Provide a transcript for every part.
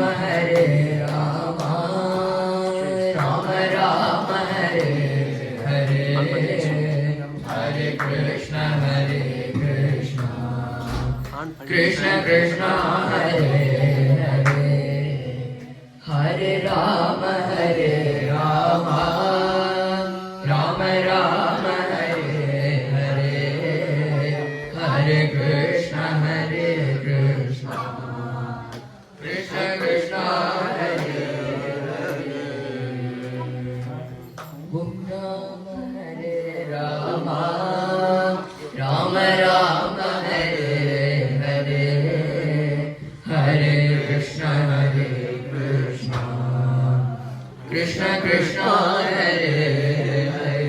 Hare Rama, Rama Rama Hare Hare, Hare Krishna Krishna Krishna Hare Hare, Hare Rama Rama Rama Hare Hare, Hare Krishna Krishna Krishna Krishna Hare Hare, Om Rama Hare Rama, Rama Rama Hare Hare, Hare Krishna Krishna Krishna Krishna Hare Hare,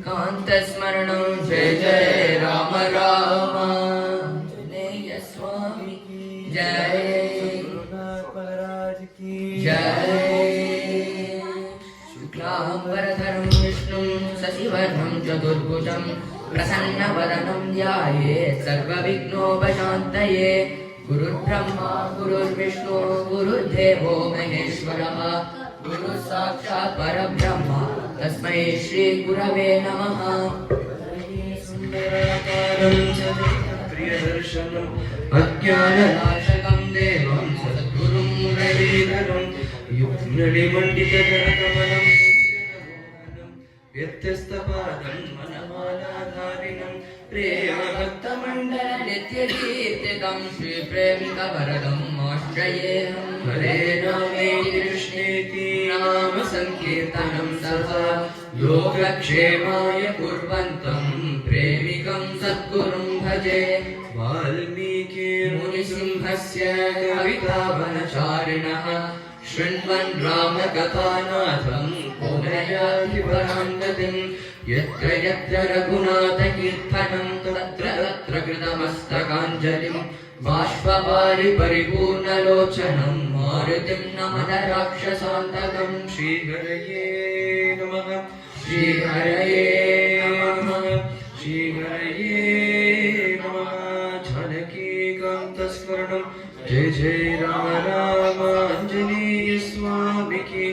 Kanta Smaranam Jai Jai Rama Rama, Janeya Swami Jai, Jai, Shuklam Varadharam Vishnum Sasivarnam Chaturbhujam Prasannavadhanam Dhyayet Sarvavighnopashantaye, Gurur Brahma Gurur Vishnu Gurur Devo Maheshwara, Guru Sakshat Parabrahma Tasmai Shri Gurave Namaha. Sundarakaram Priyadarshanam Ajnananashakam Devam Sadgurum Muralidharam Yuknadimanditadharakamanam Vyatyastapadam Manamaladharinam Prema Bhaktamandala Nityakirtikam Shri Premika Varadam Ashrayeham, Hare Rameti Krishneti Nama Sankirtanam Saha Yogakshemaya Kurvantam Premikam Sadgurum Bhaje, Valmiki Munisimhasya Kavitavanacharinaha Shrinvan Ramakatanatham Konayati Varangatim, Yatra Yatra Raghunatha Kirthanam Tatra Tatra Kritamastakāñjalim Bāshvavari Paripurna Lochanam Marutim Namada Rakshasantakam. Shri Haraye Namaha, Shri Haraye Namaha, Shri Haraye Namaha. Janaki Kanta Smaranam Jai Jai Rama Rama, Anjaneya Swami ki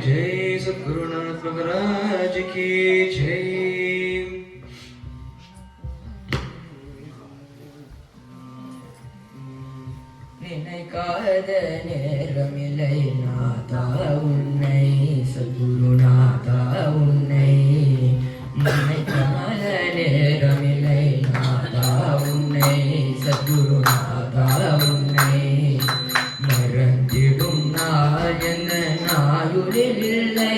Jai, Sadgurunath Maharaj ki Jai. நினைக்காத நேரமில்லை நாதா உன்னை, சத்குருநாதா உன்னை, நினைக்காத நேரமில்லை நாதா உன்னை, சத்குருநாதா உன்னை, மறந்திடும் நாள் எந்த நாயுளில் இல்லை,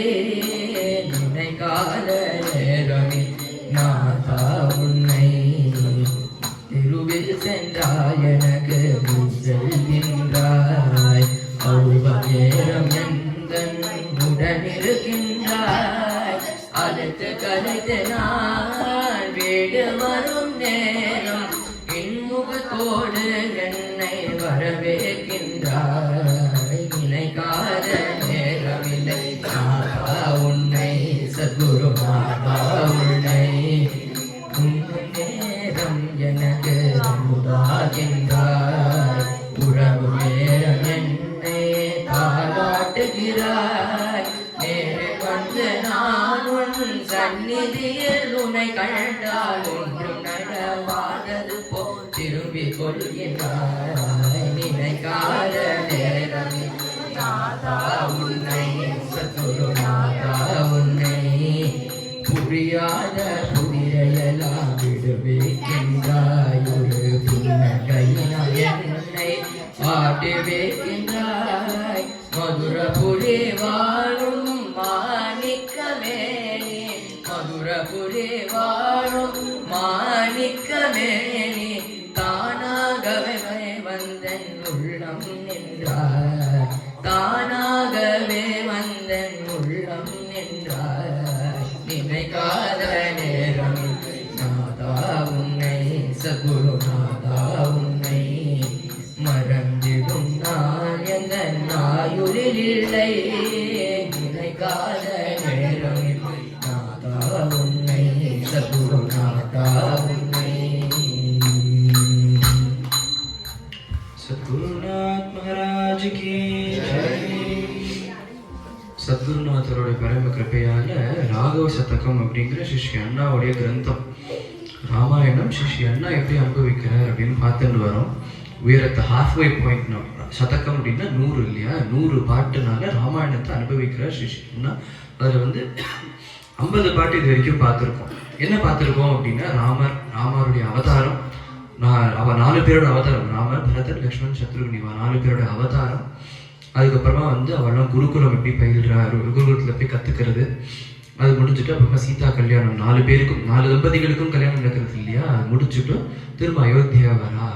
நினைக்காத நேரமில் நாதா உன்னை, திருவில் சென்றாய் எனக்கு செல்கின்றாய், அவ்வநேரம் எந்தன் உடனிருக்கின்றாய், அழைத்து கலைத்து நான் வீடு வரும் நேரம் இன்முகத்தோடு என்னை வரவேற்கின்றாய், நினைக்காத நேரமில்லை நாதா உன்னை, சத்குருநாதா உன்னை, நேரம் எனக்கு முதாகின்றாய், உறவு நேரம் என்னை தாளாட்டுகிறாய், நேரில் வந்து நான் உன் சந்நிதியில் உன்னை கண்டால் ஒன்றும் நடவாதது போ திரும்பிக் கொள்கின்றாய், நினைக்காத நேரம் நாதா உன்னை, சத்குருநாதா உன்னை, புரியாத புதிரையெல்லாம் விடுவிக்கின்றாய், ஒரு புன்னகையினால் என்னை பாட்டி வைக்கின்றாய், மதுரபுரி வாழும் மாணிக்கமே, மதுரபுரி வாழும் மாணிக்கமே, தானாகவே வந்தன் உள்ளம் நின்றாய், தானாகவே வந்தன் உள்ளம் நின்றாய், நினைக்காத நேரம் நாதா உன்னை, சத்குருநாதா உன்னை, மறந்திடும் நாள் எந்த நாயுளில் இல்லை, நினைக்காத நேரம் நாதா உன்னை, சத்குருநாதா உன்னை, சத்குருநாத் யாதவ சதகம் அப்படிங்கிற ஸ்ரீ அண்ணாவுடைய கிரந்தம். ராமாயணம் ஸ்ரீ அண்ணா எப்படி அனுபவிக்கிறார் அப்படின்னு பார்த்துட்டு வரோம். உயரத்தை ஹாஃப்வே பாயிண்ட். சதகம் அப்படின்னா 100 இல்லையா, 100 பாட்டுனால ராமாயணத்தை அனுபவிக்கிறார் ஸ்ரீ அண்ணா. அதில் வந்து 50 பாட்டு இது வரைக்கும் பார்த்துருக்கோம். என்ன பார்த்துருக்கோம் அப்படின்னா ராமருடைய அவதாரம், 4 பேரோட அவதாரம், ராமர், பரதர், லக்ஷ்மண், சத்ருக்னி, 4 பேரோட அவதாரம். அதுக்கப்புறமா வந்து அவெல்லாம் குருகுலம் எப்படி பயில்றாரு, குருகுலத்தில் போய் கற்றுக்கிறது, அது முடிச்சுட்டு அப்புறமா சீதா கல்யாணம், 4 பேருக்கும் 4 தம்பதிகளுக்கும் கல்யாணம் நடக்கிறது இல்லையா, அது முடிச்சுட்டு திரும்ப அயோத்தியா வரா.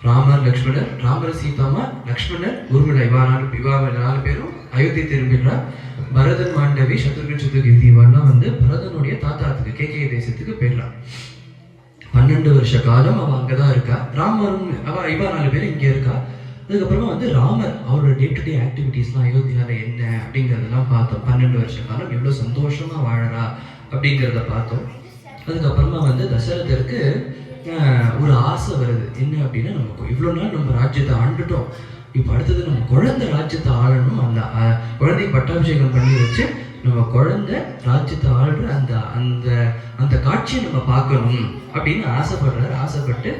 ராமர், லக்ஷ்மணர், ராமர், சீதாமா, லக்ஷ்மணர், ஊர்மிளா, இவா 4 பேரும் அயோத்தி திரும்பிடுறா. பரதன், மாண்டவி, சத்ருகன், சத்ருகி இவெல்லாம் வந்து பரதனுடைய தாத்தாத்துக்கு கேகே தேசத்துக்கு போயிடுறான். 12 வருஷ காலம் அவள் அங்கதான் இருக்கா. ராமரும் இவா 4 பேரும் இங்கே இருக்கா. அதுக்கப்புறமா வந்து ராமர் அவரோட டே டு டே ஆக்டிவிட்டீஸ்லாம் அயோத்தியாவில் என்ன அப்படிங்கிறதெல்லாம் பார்த்தோம். 12 வருஷ காலம் எவ்வளோ சந்தோஷமா வாழறா அப்படிங்கிறத பார்த்தோம். அதுக்கப்புறமா வந்து தசரதருக்கு ஒரு ஆசை வருது. என்ன அப்படின்னா, நமக்கு இவ்வளோ நாள் நம்ம ராஜ்யத்தை ஆண்டுட்டோம், இப்போ அடுத்தது நம்ம குழந்தை ராஜ்யத்தை ஆளணும். அந்த குழந்தைக்கு பட்டாபிஷேகம் பண்ணி வச்சு நம்ம குழந்தை ராஜ்யத்தை ஆள்ற அந்த அந்த அந்த காட்சியை நம்ம பார்க்கணும் அப்படின்னு ஆசைப்படுறாரு. ஆசைப்பட்டு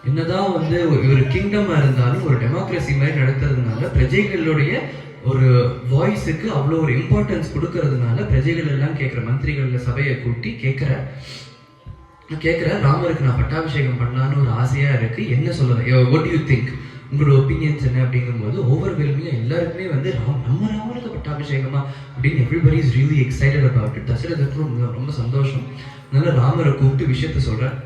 என்னதான் வந்து ஒரு கிங்டமா இருந்தாலும் ஒரு டெமோக்ரஸி மாதிரி நடத்துறதுனால பிரஜைகளுடைய ஒரு வாய்ஸுக்கு அவ்வளோ ஒரு இம்பார்ட்டன்ஸ் கொடுக்கறதுனால பிரஜைகள் எல்லாம் கேட்குற மந்திரிகள் சபையை கூட்டி கேட்குற ராமருக்கு நான் பட்டாபிஷேகம் பண்ணலான்னு ஒரு ஆசையா இருக்கு, என்ன சொல்லுங்க, வாட் யூ திங்க், உங்களோட ஒப்பீனியன்ஸ் என்ன அப்படிங்கும்போது ஓவர்வெல்மிங்கா எல்லாருக்குமே வந்து நம்ம ராமருக்கு பட்டாபிஷேகமா அப்படின்னு everybody is really excited about it. தசரதற்கு ரொம்ப சந்தோஷம். அதனால ராமரை கூப்பிட்டு விஷயத்த சொல்றேன்,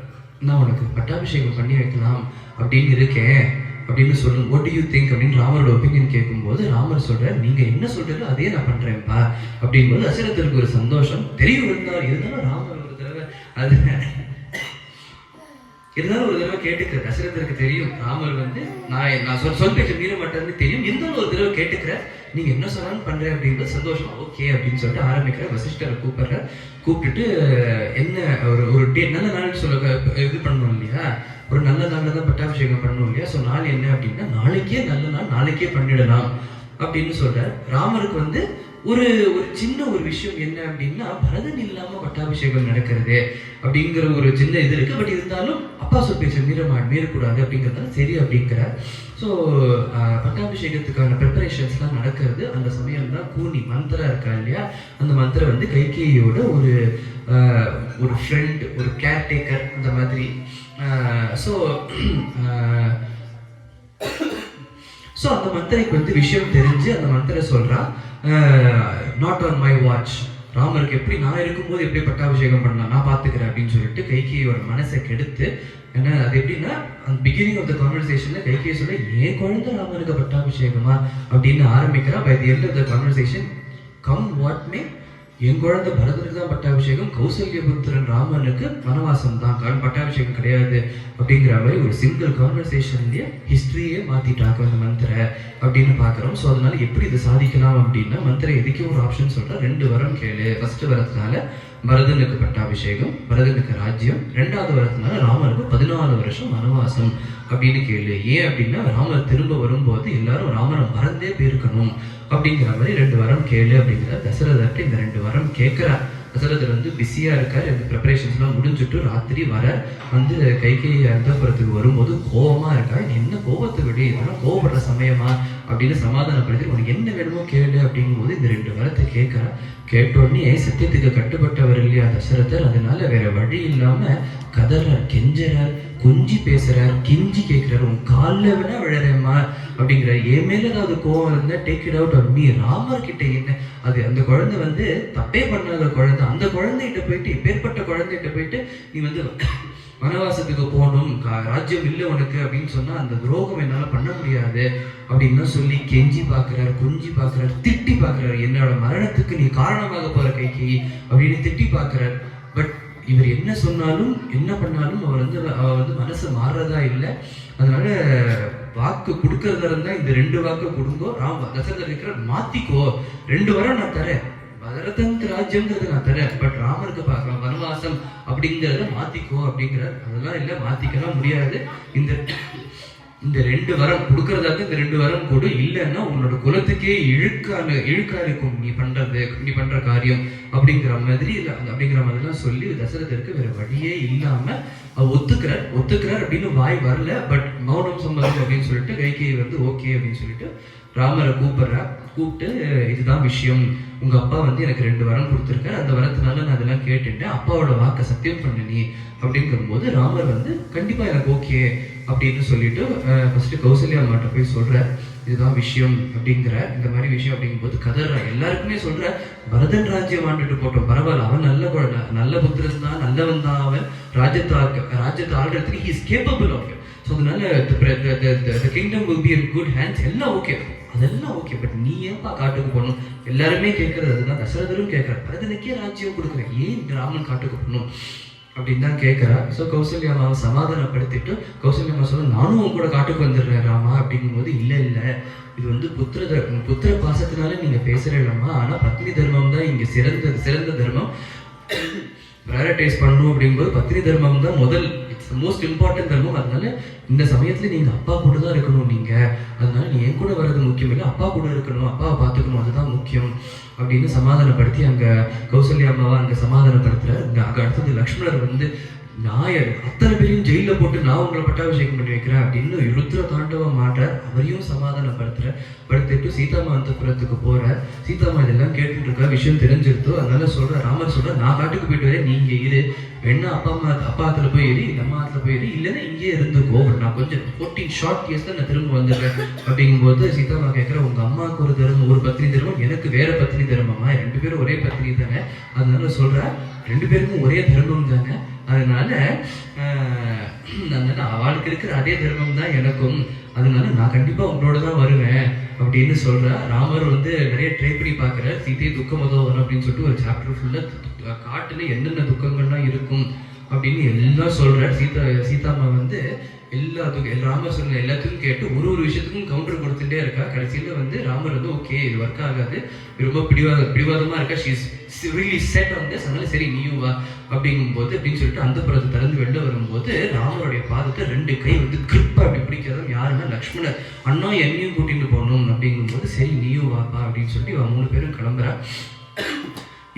நான் உனக்கு பட்டாபிஷேகம் பண்ணி வைக்கலாம் அப்படின்னு இருக்கேன் அப்படின்னு சொல்லும். வாட் டு யூ திங்க் அப்படின்னு ராமரோட ஒப்பீனியன் கேட்கும்போது ராமர் சொல்றாரு, நீங்க என்ன சொல்றீங்களோ அதே நான் பண்றேன்ப்பா அப்படிங்கும்போது தசரதற்கு ஒரு சந்தோஷம். தெரியும் இருந்தாலும் ராமர் ஒரு தடவை அது இருந்தாலும் ஒரு தடவை கேட்டுக்கிற தசரதற்கு தெரியும் ராமர் வந்து நான் சொல் பேச்சு மீற மாட்டேன்னு தெரியும். இருந்தாலும் ஒரு தடவை கேட்டுக்கிற, நீங்க என்ன சொன்னாலும் பண்றேன் அப்படிங்கிறது சந்தோஷம், ஓகே அப்படின்னு சொல்லிட்டு ஆரம்பிக்கிற. வசிஷ்டரை கூப்பிட்டுட்டு என்ன ஒரு டேட் நல்ல நாள் சொல்ல இது பண்ணணும் இல்லையா, ஒரு நல்ல நாளில் தான் பட்டாபிஷேகம் பண்ணணும் இல்லையா. ஸோ நாள் என்ன அப்படின்னா, நாளைக்கே நல்ல நாள், நாளைக்கே பண்ணிடலாம் அப்படின்னு சொல்றார். ராமருக்கு வந்து ஒரு சின்ன ஒரு விஷயம் என்ன அப்படின்னா, பரதன் இல்லாம பட்டாபிஷேகம் நடக்கிறது அப்படிங்கிற ஒரு சின்ன இது இருக்கு. பட் இருந்தாலும் அப்பா சொல் பேச்ச மீறக்கூடாது அப்படிங்கிறதால சரி அப்படிங்கிறார். ஸோ பட்டாபிஷேகத்துக்கான ப்ரிப்பரேஷன்ஸ்லாம் நடக்கிறது. அந்த சமயம் தான் கூனி மந்திரா இருக்கா இல்லையா, அந்த மந்திர வந்து கைகேயியோட ஒரு ஃப்ரெண்ட், ஒரு கேர்டேக்கர் அந்த மாதிரி. ஸோ அந்த மந்திரைக்கு வந்து விஷயம் தெரிஞ்சு அந்த மந்திர சொல்றா, நாட் ஆன் மை வாட்ச். ராமருக்கு எப்படி நான் இருக்கும்போது எப்படி பட்டாபிஷேகம் பண்ணலாம், நான் பார்த்துக்கிறேன் அப்படின்னு சொல்லிட்டு கைகேயோட மனசை கெடுத்து, ஏன்னா அது எப்படின்னா அந்த பிகினிங் ஆஃப் த கான்வர்சேஷன்ல கைகேயி சொல்ல, ஏன் குழந்தை ராமருக்கு பட்டாபிஷேகமா அப்படின்னு ஆரம்பிக்கிறா. By the end of the conversation, come what may, என் குழந்தை பரதனுக்கு தான் பட்டாபிஷேகம், கௌசல்யபுத்திரன் ராமனுக்கு வனவாசம் தான், பட்டாபிஷேகம் கிடையாது அப்படிங்கிற மாதிரி ஒரு சிங்கிள் கான்வர்சேஷன்லயே ஹிஸ்டரியே மாத்திட்டாங்க அந்த மந்திர அப்படின்னு பாக்குறோம். ஸோ அதனால எப்படி இதை சாதிக்கலாம் அப்படின்னா, மந்திர எதுக்கே ஒரு ஆப்ஷன் சொல்றா, 2 வரம் கேளு. ஃபர்ஸ்ட் வரதுனால பரதனுக்கு பட்டாபிஷேகம், பரதனுக்கு ராஜ்யம். 2வது வரதுனால ராமருக்கு 14 வருஷம் வனவாசம் அப்படின்னு கேளு. ஏன் அப்படின்னா, ராமர் திரும்ப வரும்போது எல்லாரும் ராமரை மறந்தே போயிருக்கணும் அப்படிங்கிற மாதிரி 2 வரம் கேளு அப்படிங்கிற. தசரதர்கிட்ட இந்த 2 வரம் கேட்கிறார். தசரதர் வந்து பிஸியா இருக்காரு, இந்த ப்ரிப்பரேஷன்ஸ்லாம் முடிஞ்சுட்டு ராத்திரி வர வந்து கைகேயி அந்தப்புறத்துக்கு வரும்போது கோபமா இருக்கா. என்ன கோபத்தை விட, இதெல்லாம் கோபப்படுற சமயமா அப்படின்னு சமாதானப்படுத்தி, உனக்கு என்ன வேணுமோ கேளு அப்படிங்கும்போது இந்த 2 வரத்தை கேட்கிறா. கேட்டோடனே சத்தியத்துக்கு கட்டுப்பட்டவர் இல்லையா தசரதர், அதனால வேற வழி இல்லாம கதறார், கெஞ்சறார், கொஞ்சி பேசுறார், கிஞ்சி கேட்கிறார், உன் காலில் வேணா விழறேம்மா அப்படிங்கிற. என் மேல ஏதாவது கோவம் இருந்தா take it out on me. Ramar கிட்ட என்ன அது, அந்த குழந்தை வந்து தப்பே பண்ணாத குழந்தை, அந்த குழந்தைகிட்ட போயிட்டு, இப்பேற்பட்ட குழந்தைகிட்ட போயிட்டு நீ வந்து வனவாசத்துக்கு போகணும், ராஜ்யம் இல்லை உனக்கு அப்படின்னு சொன்னா அந்த துரோகம் என்னால பண்ண முடியாது அப்படின்னு சொல்லி கெஞ்சி பாக்குறாரு, கொஞ்சி பாக்குறாரு, திட்டி பாக்குறாரு. என்னோட மரணத்துக்கு நீ காரணமாக போற கைகேயி அப்படின்னு திட்டி பாக்குறாரு. பட் இவர் என்ன சொன்னாலும் என்ன பண்ணாலும் அவர் வந்து மனசு மாறுறதா இல்லை. அதனால வாக்கு கொடுக்கறதா இருந்தா இந்த 2 வாக்கு கொடுங்கோ. தசரதர் இருக்கிற மாத்திக்கோ, 2 வரம் நான் தரேன், பரதனுக்கு ராஜ்யம்ங்கிறது நான் தரேன், பட் ராமருக்கு பார்க்கலாம் வனவாசம் அப்படிங்கிறத மாத்திக்கோ அப்படிங்கிறார். அதெல்லாம் இல்லை, மாத்திக்கலாம் முடியாது. இந்த 2 வரம் கொடுக்கறதாக்க இந்த 2 வரம் கொடு, இல்லைன்னா உன்னோட குலத்துக்கே இழுக்கா இருக்கும் நீ பண்ற காரியம் அப்படிங்கிற மாதிரிலாம் சொல்லி தசரதருக்கு வேற வழியே இல்லாம ஒத்துக்கிறார் அப்படின்னு வாய் வரல. பட் மௌனம் சம்மதம் அப்படின்னு சொல்லிட்டு கைகேயி வந்து ஓகே அப்படின்னு சொல்லிட்டு ராமரை கூப்பிட்டு இதுதான் விஷயம், உங்க அப்பா வந்து எனக்கு 2 வரம் கொடுத்துருக்காரு, அந்த வரத்தினால நான் அதெல்லாம் கேட்டுட்டேன், அப்பாவோட வாக்கை சத்தியம் பண்ண நீ அப்படிங்கிற போது ராமர் வந்து கண்டிப்பா எனக்கு ஓகே அப்படின்னு சொல்லிட்டு ஃபர்ஸ்ட் கௌசல்யா அம்மாட்ட போய் சொல்ற இதுதான் விஷயம் அப்படிங்கிற இந்த மாதிரி விஷயம் அப்படிங்கும்போது கதற எல்லாருக்குமே சொல்ற பரதன் ராஜ்யம் ஆண்டுட்டு போட்டோம், பரவாயில்ல, அவன் நல்ல புத்திரன் தான், நல்லவன் தான், அவன் ராஜ்யத்தை ஆள்றதுக்கு he is capable of it. So அதனால the kingdom will be in good hands. எல்லாம் ஓகே, அதெல்லாம் ஓகே, பட் நீ ஏன்பா காட்டுக்கு போகணும்? எல்லாருமே கேட்கறது அதுதான், தசரதரும் கேட்கறாரு, பரதனுக்கே ராஜ்யம் கொடுக்குறேன், ஏன் ராமன் காட்டுக்கு போகணும் அப்படின்னு தான் கேட்கறா. ஸோ கௌசல்யா அம்மாவை சமாதானப்படுத்திட்டு கௌசல்யா அம்மா சொல்ல நானும் உங்க கூட காட்டுக்கு வந்துடுறேன் ராமா அப்படிங்கும்போது இல்லை இது வந்து புத்திர பாசத்தினால நீங்க பேசுறீங்களம்மா, ஆனா பத்னி தர்மம் தான் இங்க சிறந்த தர்மம், ப்ரையாரிட்டைஸ் பண்ணணும் அப்படிங்கும்போது பத்னி தர்மம் தான் முதல், இட்ஸ் மோஸ்ட் இம்பார்ட்டன்ட் தர்மம். அதனால இந்த சமயத்துல நீங்க அப்பா கூட தான் இருக்கணும், நீங்க அதனால நீ என் கூட வர்றது முக்கியம் இல்லை, அப்பா கூட இருக்கணும், அப்பாவை பார்த்துக்கணும், அதுதான் முக்கியம் அப்படின்னு சமாதானப்படுத்தி அங்க கௌசல்யா அம்மாவை அங்க சமாதானப்படுத்துறாரு. அங்க அடுத்தது லக்ஷ்மணர் வந்து நாயர் அத்தனை பேரையும் ஜெயில போட்டு நான் உங்களை பட்டாபிஷேகம் பண்ணி வைக்கிறேன் அப்படின்னு ருத்ர தாண்டவம் மாட்டார், அவரையும் படுத்திட்டு சீதாமா அந்தபுரத்துக்கு போற. சீதாமா இதெல்லாம் கேட்டுட்டு இருக்கா, விஷயம் தெரிஞ்சிருத்தோ, அதனால ராமர் சொல்ற நான் காட்டுக்கு போயிட்டு வரேன், நீங்க இரு, வேணா அப்பா ஆத்துல போய் இரு, இல்ல அம்மா ஆத்துல போய் இரு, இல்லைன்னா இங்கேயே இருந்துக்கோ, நான் கொஞ்சம் 14 ஷார்ட் இயர்ஸ் தான் நான் திரும்ப வந்துடுறேன் அப்படிங்கும்போது சீதாமா கேட்கிற உங்க அம்மாவுக்கு ஒரு பத்னி தர்மம், எனக்கு வேற பத்னி தர்மமா, 2 பேரும் ஒரே பத்னி தானே, அதனால சொல்ற 2 பேருக்கும் ஒரே தர்மம் தானே, அதனால அவளுக்கு இருக்கிற அதே தர்மம் தான் எனக்கும், அதனால நான் கண்டிப்பா உங்களோட தான் வருவேன் அப்படின்னு சொல்ற. ராமர் வந்து நிறைய ட்ரை பண்ணி பாக்குற சீதையை துக்கம் உதவும் அப்படின்னு சொல்லிட்டு ஒரு சாப்டர் ஃபுல்லா காட்டுல என்னென்ன துக்கங்கள்லாம் இருக்கும் அப்படின்னு எல்லாம் சொல்ற. சீதாமா வந்து ராமர் சொன்ன எல்லாத்துக்கும் கேட்டு ஒரு விஷயத்துக்கும் கவுண்டர் கொடுத்துட்டே இருக்கா. கடைசியில வந்து ராமர் வந்து ஓகே இது ஒர்க் ஆகாது, ரொம்ப பிடிவாதமா இருக்கா, really set on this, அதனால சரி நீயும் வா அப்படிங்கும்போது அப்படின்னு சொல்லிட்டு அந்த புறத்தை திறந்து வெளில வரும்போது ராமருடைய பாதத்தை 2 கை வந்து கிரிப்பா அப்படி பிடிக்கிறதும் யாருன்னா லக்ஷ்மணர், அண்ணா என்னையும் கூட்டிட்டு போகணும் அப்படிங்கும்போது சரி நீயும் வாப்பா அப்படின்னு சொல்லிட்டு இவன் 3 பேரும் கிளம்புறா.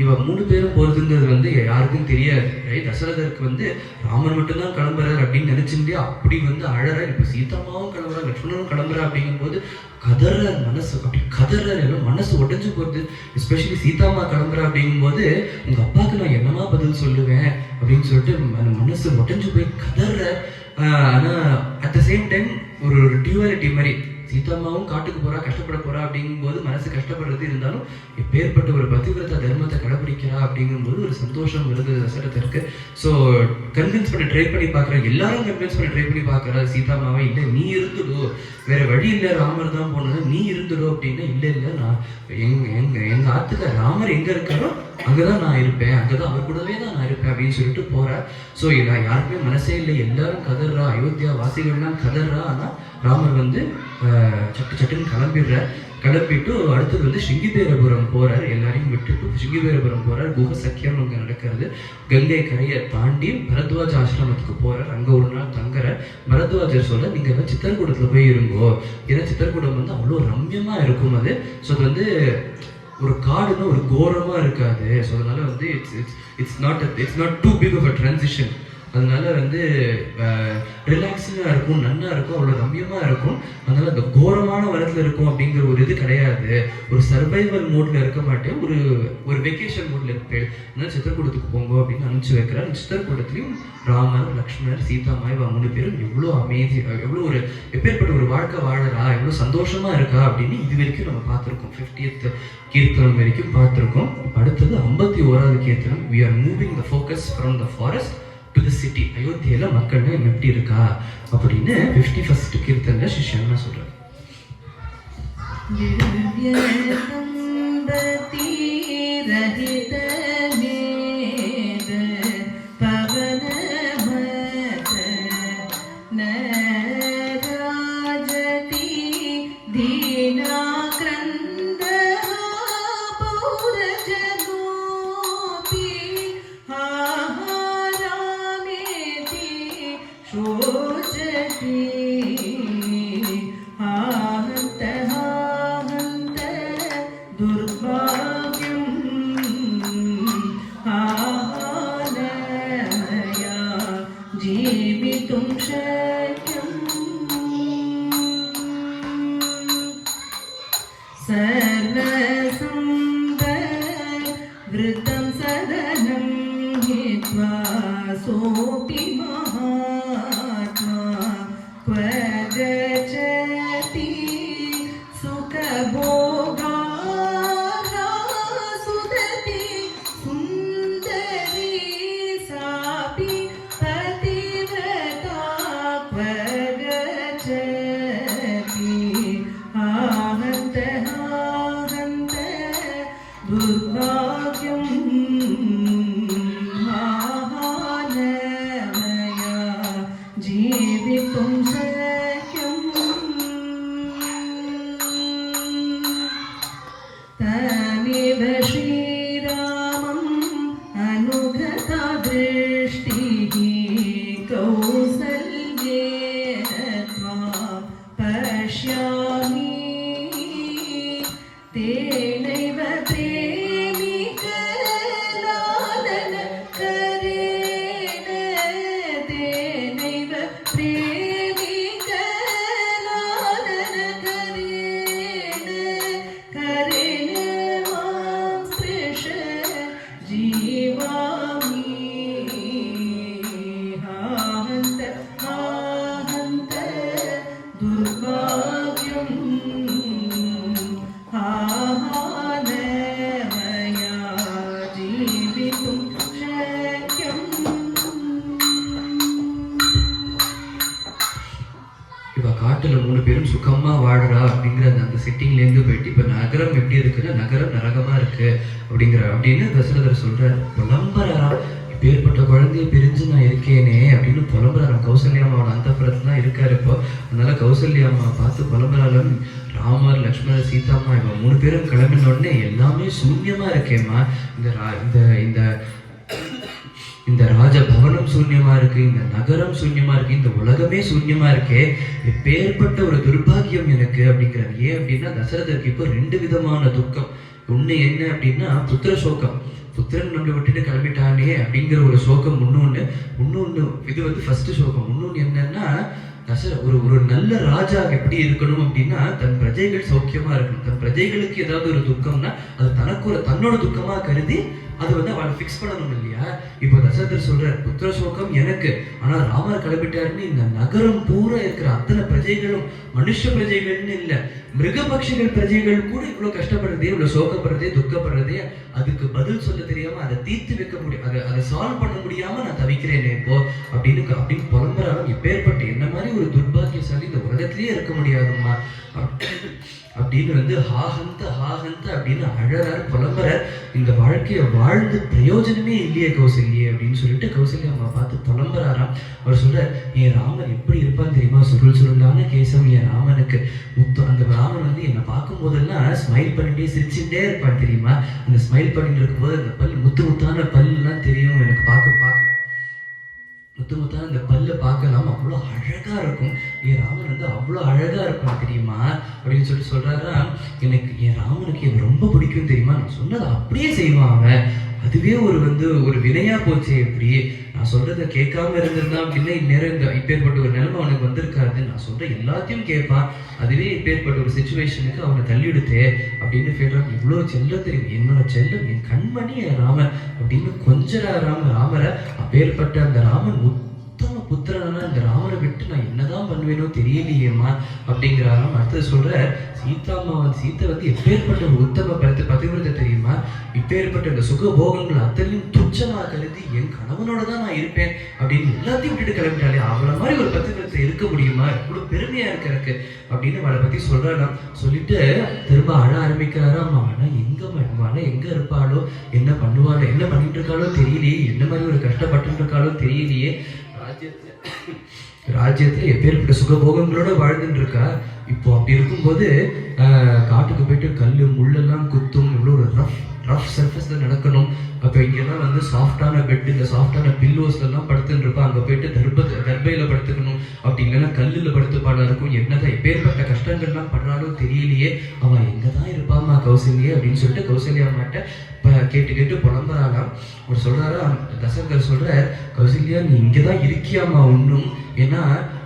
இவன் 3 பேரும் போறதுங்கிறது வந்து யாருக்கும் தெரியாது. தசரதருக்கு வந்து ராமர் மட்டும்தான் கிளம்புறாரு அப்படின்னு நினைச்சுட்டு அப்படி வந்து அழறா. இப்ப சீதாமாவும் கிளம்புறா, லக்ஷ்மணனும் கிளம்புறா அப்படிங்கும்போது கதற மனசு அப்படி எல்லாம் மனசு உடைஞ்சு போகுது. எஸ்பெஷலி சீதாமா கிளம்புறா அப்படிங்கும்போது உங்க அப்பாவுக்கு நான் என்னமா பதில் சொல்லுவேன் அப்படின்னு சொல்லிட்டு மனசு உடைஞ்சு போய் கதற. ஆனா அட் த சேம் டைம் ஒரு டியூவாலிட்டி மாதிரி சீதாமாவும் காட்டுக்கு போறா, கஷ்டப்பட போறா அப்படிங்கும்போது மனசு கஷ்டப்படுறது இருந்தாலும் எப்பேற்பட்ட ஒரு பதிவிரதா தர்மத்தை கடைபிடிக்கிறா அப்படிங்கும்போது ஒரு சந்தோஷம் வருது தசரதற்கு. ஸோ கன்வின்ஸ் பண்ண ட்ரை பண்ணி பார்க்குறாங்க, எல்லாரும் கன்வின்ஸ் பண்ண ட்ரை பண்ணி பார்க்குறா சீதாமாவை. இல்லை நீ இருந்துடோ, வேற வழி இல்லை, ராமர் தான் போனது, நீ இருந்துடோ அப்படின்னா இல்லை நான் எங்க ஆத்துக்க ராமர் எங்க இருக்காரோ அங்கதான் நான் இருப்பேன், அங்கதான் அவர் கூடவே தான் நான் இருப்பேன் அப்படின்னு சொல்லிட்டு போறா. ஸோ யாருக்குமே மனசே இல்லை, எல்லாரும் கதறா, அயோத்தியா வாசிகள்லாம் கதறா. ஆனா ராமர் வந்து சட்டுன்னு கிளம்பிட்டு அடுத்தது வந்து சிங்கிபேரபுரம் போறார், எல்லாரையும் விட்டுட்டு சிங்கிபேரபுரம் போறார். குஹ சக்கியம் அங்க நடக்கிறது. கங்கை கரையை தாண்டி பரத்வாஜ் ஆசிரமத்துக்கு போறார், அங்க ஒரு நாள் தங்குற. பரத்வாஜர் சொல்ல நீங்க சித்தர்கூடத்துல போய் இருங்கோ, ஏன்னா சித்தர்கூடம் வந்து அவ்வளோ ரம்யமா இருக்கும் அது. ஸோ அது வந்து ஒரு காடுன்னா ஒரு கோரமா இருக்காது. ஸோ அதனால வந்து it's not too big of a transition. அதனால வந்து ரிலாக்ஸிங்காக இருக்கும், நன்னா இருக்கும், அவ்வளோ ரம்யமாக இருக்கும். அதனால அந்த கோரமான வரத்தில் இருக்கும் அப்படிங்கிற ஒரு இது கிடையாது. ஒரு சர்வைவல் மோட்ல இருக்க மாட்டேன், ஒரு வெக்கேஷன் மோட்ல இருப்பேன். அதனால சித்திரக்கூடத்துக்கு போங்க அப்படின்னு அனுப்பிச்சு வைக்கிறார். சித்திரக்கூடத்துலையும் ராமர், லக்ஷ்மணர், சீதாமா இவங்க 3 பேரும் எவ்வளோ எவ்வளோ எப்பேற்பட்ட ஒரு வாழ்க்கை வாழறா, எவ்வளோ சந்தோஷமா இருக்கா அப்படின்னு இது வரைக்கும் நம்ம பார்த்துருக்கோம். 50th கீர்த்தனம் வரைக்கும் பார்த்துருக்கோம். அடுத்தது 51வது கீர்த்தனம். We are moving the focus from the forest to the city. அயோத்தியில மக்கள் எப்படி இருக்கா அப்படின்னு 51st கீர்த்தனை சிஷ்யன்னா சொல்றாரு. शोचती ஆஹந்த ஆஹந்த துர்பாக்யம் ஆஹானமயா ஜீவிதும் ஷக்யம் सर्वसंवृतं सदनं हित्वा सोऽपि महात्मा क्व गच्छति सुखभोगाः सुदति सुन्दरी सापि पतिव्रता क्व गच्छति आहन्त दुर्भाग्यं महानमया जीवितुं शक्यम् तमेव श्रीरामम् अनुगता दृष्टिः कौसल्येन त्वां पश्यामि तेनैव प्रेमिकलालन करेण तेनैव प्रेमिकलालन करेण करेण मां स्पृश जीवामि आहन्त आहन्त दुर्भाग्यम् ஆஹானமயா ஜீவிதும் ஷக்யம். இவ காட்டுல 3 பேரும் சுகமா வாழறா அப்படிங்கிற அந்த செட்டிங்ல இருந்து போயிட்டு இப்ப நகரம் எப்படி இருக்குன்னா நகரம் நரகமா இருக்கு அப்படின்னு தசரதர் சொல்றாரு. புலம்புறாரா, இப்பேற்பட்ட குழந்தைய பிரிஞ்சு நான் இருக்கேனே அப்படின்னு புலம்புறாராம். கௌசல்யாமாவோட அந்தப்புறத்துல தான் இருக்காரு இப்போ. அதனால கௌசல்யாமா பார்த்து புலம்புறாலும் ராமர் லக்ஷ்மணர் சீதாம்மா இவ 3 பேரும் கிளம்பின உடனே எல்லாமே சூன்யமா இருக்கேம்மா. இந்த இந்த ராஜபவனம் சூன்யமா இருக்கு, இந்த நகரம் சூன்யமா இருக்கு, இந்த உலகமே சூன்யமா இருக்கே, எப்பேற்பட்ட ஒரு துர்பாகியம் எனக்கு அப்படிங்கிறார். ஏன் அப்படின்னா தசரதருக்கு இப்போ 2 விதமான துக்கம். ஒண்ணு என்ன அப்படின்னா புத்திர சோகம், புத்திரன் நம்மளை விட்டுட்டு கிளம்பிட்டானே அப்படிங்கிற ஒரு சோகம். இன்னொன்னு இது ஃபர்ஸ்ட் சோகம். இன்னொன்னு என்னன்னா ஒரு நல்ல ராஜா எப்படி இருக்கணும் அப்படின்னா தன் பிரஜைகள் சௌக்கியமா இருக்கணும். தன் பிரஜைகளுக்கு ஏதாவது ஒரு துக்கம்னா அது தன்னோட துக்கமா கருதி அது அவளை ஃபிக்ஸ் பண்ணணும் இல்லையா. இப்போ தசரதர் சொல்றார் புத்திர சோகம் எனக்கு, ஆனா ராமர் கிளம்பிட்டாருன்னு இந்த நகரம் பூரா இருக்கிற அத்தனை பிரஜைகளும் மனுஷ பிரஜைகள்னு இல்ல மிருகபக்ஷிகள் பிரஜைகள் கூட இவ்வளவு கஷ்டப்படுறதே, இவ்வளவு சோகப்படுறதே, துக்கப்படுறதே, அதுக்கு பதில் சொல்ல தெரியாம அதை தீர்த்து வைக்க முடியும், அதை சால்வ் பண்ண முடியாம நான் தவிக்கிறேன் இப்போ அப்படின்னு புலம்புறாலும். எப்பேற்பட்ட என்ன மாதிரி ஒரு துர்பாகியசாலி இந்த உலகத்திலேயே இருக்க முடியாதும்மா அப்படின்னு ஹாஹந்த அப்படின்னு அழறாரு, புலம்புறார். இந்த வாழ்க்கையை வாழ்ந்து பிரயோஜனமே இல்லையே கௌசல்யே அப்படின்னு சொல்லிட்டு கௌசல்யா அம்மா பார்த்து புலம்புறாராம். அவர் சொல்றார், என் ராமன் எப்படி இருப்பான்னு தெரியுமா, சுருளான கேசம் என் ராமனுக்கு முத்தம். அந்த ராமன் என்னை பார்க்கும் போதெல்லாம் ஸ்மைல் பண்ணிட்டே சிரிச்சுட்டே இருப்பான் தெரியுமா. அந்த ஸ்மைல் பண்ணிட்டு இருக்கும்போது அந்த பல் முத்தான பல்லாம் தெரியும் எனக்கு பார்க்க முத்தான அந்த பல்ல பார்க்கலாம், அவ்வளோ அழகா இருக்கும். என் ராமன் அவ்வளோ அழகா இருக்கும் தெரியுமா அப்படின்னு சொல்றாரா. எனக்கு என் ராமனுக்கு எனக்கு ரொம்ப பிடிக்கும் தெரியுமா, நான் சொன்னதை அப்படியே செய்வான் அவன். அதுவே ஒரு வினையா போச்சு. எப்படி நான் சொல்றதை கேட்காம இருந்திருந்தான் அப்படின்னா இந்நேரம் இப்பேற்பட்ட ஒரு நிலைமை அவனுக்கு வந்திருக்காது. நான் சொல்ற எல்லாத்தையும் கேட்பான். அதுவே இப்பேற்பட்ட ஒரு சிச்சுவேஷனுக்கு அவனை தள்ளிடுத்தே அப்படின்னு சொல்றான். இவ்வளோ செல்லம் தெரியும், என்னோட செல்லம், என் கண்மணி என் ராமன் அப்படின்னு கொஞ்சரா ராமரை. அப்பேற்பட்ட அந்த ராமன் உத்தம புத்திரனா இந்த ராமனை விட்டு நான் என்னதான் பண்ணுவேனோ தெரியலையேம்மா அப்படிங்கிறாராம். அடுத்தது சொல்ற சீத்தை எப்பேற்பட்ட ஒரு உத்தம பதிவிரதை தெரியுமா. இப்பேற்பட்ட இந்த சுகபோகங்கள் அத்தனையும் துச்சமா கருதி என் கணவனோட தான் நான் இருப்பேன் அப்படின்னு எல்லாத்தையும் விட்டுட்டு கிளம்பிட்டாலே அவளை மாதிரி ஒரு பதிவிரத்தை இருக்க முடியுமா, இவ்வளவு பெருமையா இருக்கு அப்படின்னு அவளை பத்தி சொல்றாராம். சொல்லிட்டு திரும்ப அழ ஆரம்பிக்கிறாராம். ஆனா எங்க இருப்பாளோ, என்ன பண்ணுவாளோ, என்ன பண்ணிட்டு இருக்காளோ தெரியலையே, என்ன மாதிரி ஒரு கஷ்டப்பட்டு இருக்காளோ தெரியலையே, ராஜ்யத்துல எப்பேற்பட்ட சுகபோகங்களோட வாழ்ந்துட்டு இருக்கா. இப்போ அப்படி இருக்கும்போது காட்டுக்கு போயிட்டு கல்லு முள்ளெல்லாம் குத்தும், இவ்வளோ ஒரு ரஃப் சர்ஃபேஸ்ல நடக்கணும். அப்போ இங்கெல்லாம் சாஃப்டான பெட், இந்த சாஃப்டான பில்லோஸ்ல எல்லாம் படுத்துட்டு இருப்பா. அங்க போயிட்டு தர்பையில படுத்துக்கணும், அப்படி இல்லைன்னா கல்லுல படுத்துப்பாடா இருக்கும், என்னதான் எப்பேற்பட்ட கஷ்டங்கள்லாம் படுறாலும் தெரியலையே, அவன் எங்கதான் இருப்பாமா கௌசல்யே அப்படின்னு சொல்லிட்டு கௌசல்யா அம்மாட்ட கேட்டு கேட்டு புலம்புறாளாம். அவர் சொல்றாரா, தசரதர் சொல்றார், கௌசல்யா நீ இங்கதான் இருக்கியாமா ஒன்றும், ஏன்னா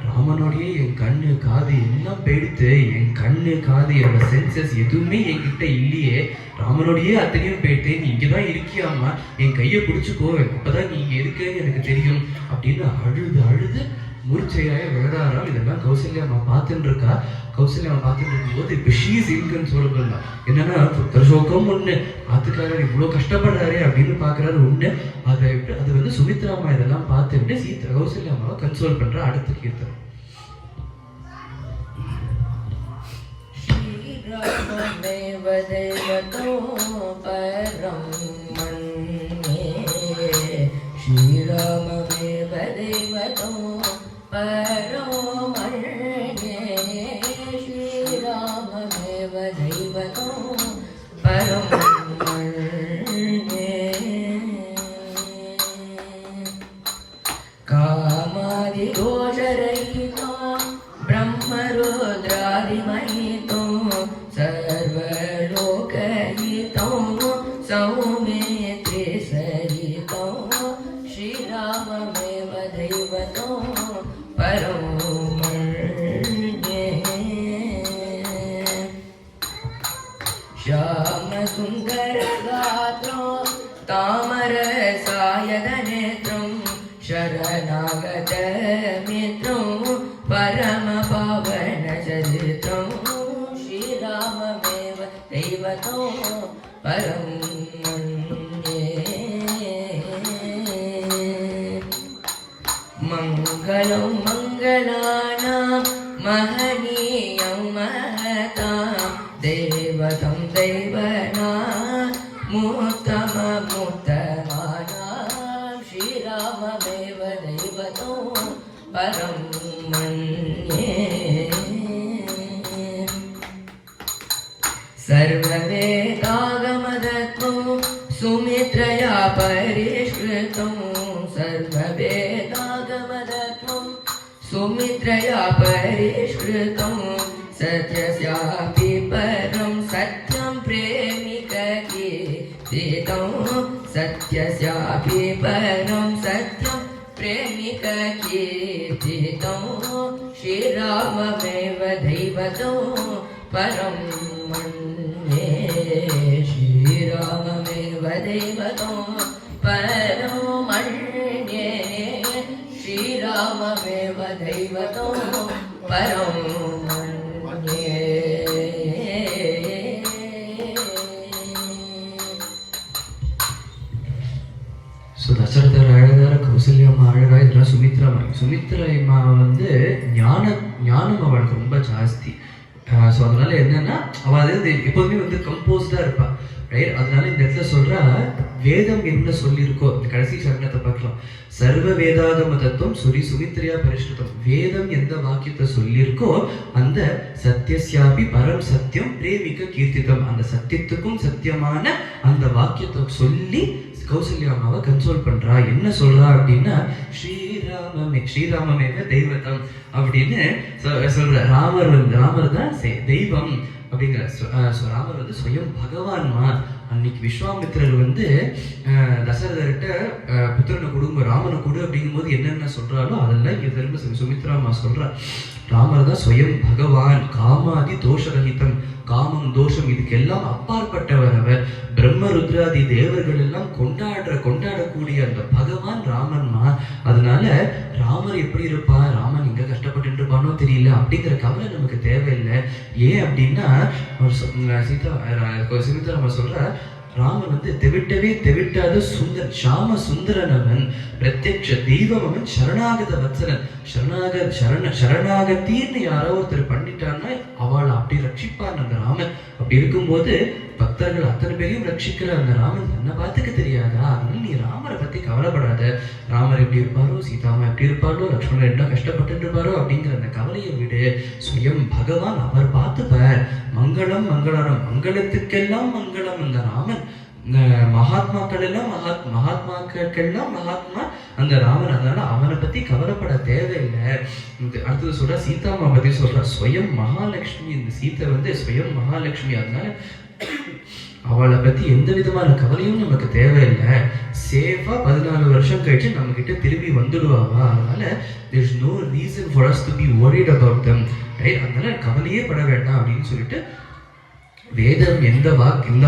ராமனோடைய என் கண்ணு காது எல்லாம் போயிடுத்து, என் கண்ணு காது என்னோட சென்சஸ் எதுவுமே என்கிட்ட இல்லையே, ராமனோடையே அத்தனையும் போயிட்டு நீ இங்கதான் இருக்கியாமா, என் கையை பிடிச்சிக்கோ, அப்பதான் நீ இங்க இருக்கேன்னு எனக்கு தெரியும் அப்படின்னு அழுது அழுது மூர்ச்சையாய விழுறாராம். இதெல்லாம் கௌசல்யா அம்மா பார்த்துட்டு இருக்கா. கௌசல்யா அம்மா பார்த்துட்டு இருக்கும்போது இப்போ ஷீஸ் இன்கன்சோலபிள் தான். என்னன்னா புத்திரசோகம் ஒண்ணு, அதுக்காக இவ்வளோ கஷ்டப்படுறாரு அப்படின்னு பாக்குறாரு ஒண்ணு. அது வந்து சுமித்ரா அம்மா இதெல்லாம் பார்த்துட்டு கௌசல்யா அம்மாவை கன்சோல் பண்ற. அடுத்த கீர்த்தனம். ஸ்ரீராமமேவ தெய்வதோ பரோ மன்யே, ஸ்ரீராமமேவ தெய்வதோ பரம் மன்யே. காமாதி தோஷரஹிதோ பிரம்மருத்ராதிமஹிதோ சர்வலோகஹிதோ சௌமித்ரி சரிதோ ஸ்ரீராமமேவ தெய்வதோ பரோ மன்யே. श्यामसुन्दरगात्रो तामरसायधनेत्रं शरणागतमित्रं परमपावनचरित्रं श्रीराममेव दैवतो परं मन्ये. मङ्गलं मङ्गलानां महनीयं महतां देवतं देवनामुत्तममुत्तमानां श्रीराममेव दैवतो परं मन्ये. सर्ववेदागमदत्वं सुमित्रया परिष्कृतं, सर्ववेदागमदत्वं सुमित्रया परिष्कृतं, सत्यस्यापि परं सत्यं प्रेमिककीर्तितं, सत्यस्यापि परं सत्यं प्रेमिककीर्तितं श्रीराममेव दैवतो परं मन्ये. श्रीराममेव दैवतो परं मन्ये, श्रीराममेव दैवतो परं मन्ये. தசரதர் அழகார, கௌசல்யா அம்மா அழகா, இதெல்லாம் சுமித்ரா அம்மா வந்து ஞானம் அவளுக்கு ரொம்ப ஜாஸ்தி. ஸோ அதனால என்னன்னா அவள் அது எப்போதுமே வந்து கம்போஸ்டா இருப்பா, ரைட்? அதனால இந்த இடத்துல சொல்றா, வேதம் என்ன சொல்லியிருக்கோ, இந்த கடைசி சரணத்தை பார்க்கலாம். சர்வ வேதாகம தத்துவம் சுமித்ரியா பரிஷ்கிருதம், வேதம் எந்த வாக்கியத்தை சொல்லியிருக்கோ அந்த சத்தியஸ்யாபி பரம் சத்தியம் பிரேமிக்க கீர்த்திதம், அந்த சத்தியத்துக்கும் சத்தியமான அந்த வாக்கியத்தை சொல்லி கௌசல்யா அம்மாவை கன்சோல் பண்றா. என்ன சொல்றா அப்படின்னா, ஸ்ரீராமமேவ தெய்வதம் அப்படின்னு சொல்ற. ராமர் தான் தெய்வம் அப்படிங்கிற. ராமர் வந்து ஸ்வயம் பகவான்மா. அன்னைக்கு விஸ்வாமித்திரர் வந்து தசரதர்கிட்ட புத்திரனை கொடுங்க, ராமனை கொடு அப்படிங்கும் போது என்னென்ன சொல்றாலோ அதெல்லாம் இங்க திரும்ப சுமித்ராமா சொல்றா. ராமர் தான் ஸ்வயம் பகவான், காமாதி தோஷரகிதம், காமம் தோஷம் இதுக்கெல்லாம் அப்பாற்பட்டவர் அவர். பிரம்ம ருத்ராதி தேவர்கள் எல்லாம் கொண்டாடக்கூடிய அந்த பகவான் ராமன்மா. அதனால ராமர் எப்படி இருப்பா, ராமன் எங்க கஷ்டப்பட்டு இருப்பானோ தெரியல அப்படிங்கிற கவலை நமக்கு தேவையில்லை. ஏன் அப்படின்னா சுமித்ராமா சொல்ற, ராமன் வந்து தெவிட்டாத சுந்தர் ஷாம சுந்தரனவன், பிரத்யக்ஷ தெய்வம் அவன், சரணாகத வத்சலன். சரணாகத்தின்னு யாரோ ஒருத்தர் பண்ணிட்டான்னா அவளை அப்படி ரட்சிப்பான் அந்த ராமன். அப்படி இருக்கும்போது பக்தர்கள் அத்தனை பேரையும் ரட்சிக்கிற அந்த ராமன் தன்னை பார்த்துக்க தெரியாதா? அதனால நீ ராமரை பத்தி கவலைப்படாத. ராமர் எப்படி இருப்பாரோ, சீதாமா எப்படி இருப்பாரோ, லக்ஷ்மணன் என்ன கஷ்டப்பட்டு இருப்பாரோ அப்படிங்கிற அந்த கவலையை விடு. சுயம் பகவான் அவர் பார்த்துப்பார். மங்களம் மங்களம், மங்களத்துக்கெல்லாம் மங்களம் அந்த ராமன். மகாத்மாக்கள் எல்லாம் மகாத்மாக்களுக்கெல்லாம் மகாத்மா அந்த ராமன். அதனால அவனை பத்தி கவலைப்பட தேவையில்லை. அடுத்தது சொல்றா சீதாமா பத்தி சொல்றா, ஸ்வயம் மகாலட்சுமி. இந்த சீதை வந்து ஸ்வயம் மகாலட்சுமி. அதனால அவளை பத்தி எந்த விதமான கவலையும் நமக்கு தேவையில்லை. சேஃபா 14 வருஷம் கழிச்சு நம்ம கிட்ட திரும்பி வந்துடுவாவா. அதனால there is no reason for us to be worried about them, right? அதனால கவலையே பட வேண்டாம் அப்படின்னு சொல்லிட்டு வேதம் இந்த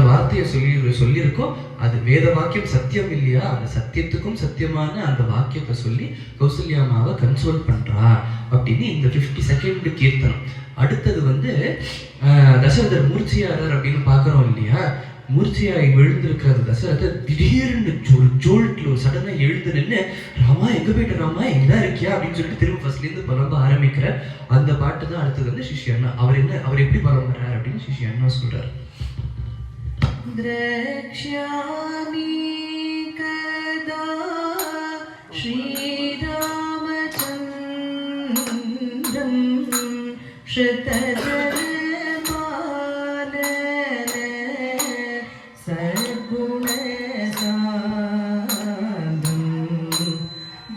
வார்த்தையை சொல்லியிருக்கோ அது வேத வாக்கியம் சத்தியம் இல்லையா, அந்த சத்தியத்துக்கும் சத்தியமான அந்த வாக்கியத்தை சொல்லி கௌசல்யாமாவை கன்சோல் பண்றா அப்படின்னு இந்த 52nd கீர்த்தனம். அடுத்தது வந்து தசரதர் மூர்ச்சியாரர் அப்படின்னு பாக்குறோம் இல்லையா. மூர்ச்சியாய் விழுந்திருக்கிற தசரதர் திடீர்னு ஜோல்ட்ல சடனா எழுந்து நின்று, ராமா எங்க போயிட்ட ராமா, எங்கதான் இருக்கியா அப்படின்னு சொல்லிட்டு திரும்ப ஃபர்ஸ்ட்ல இருந்து புலம்ப ஆரம்பிக்கிற அந்த பாட்டு தான் அடுத்தது வந்து சிஷ்யண்ணா. அவர் எப்படி புலம்புறாரு அப்படின்னு சிஷ்யண்ணா சொல்றாரு. द्रक्ष्यामि कदा श्रीरामचन्द्रं श्रुतजनपालन सद्गुणसान्द्रं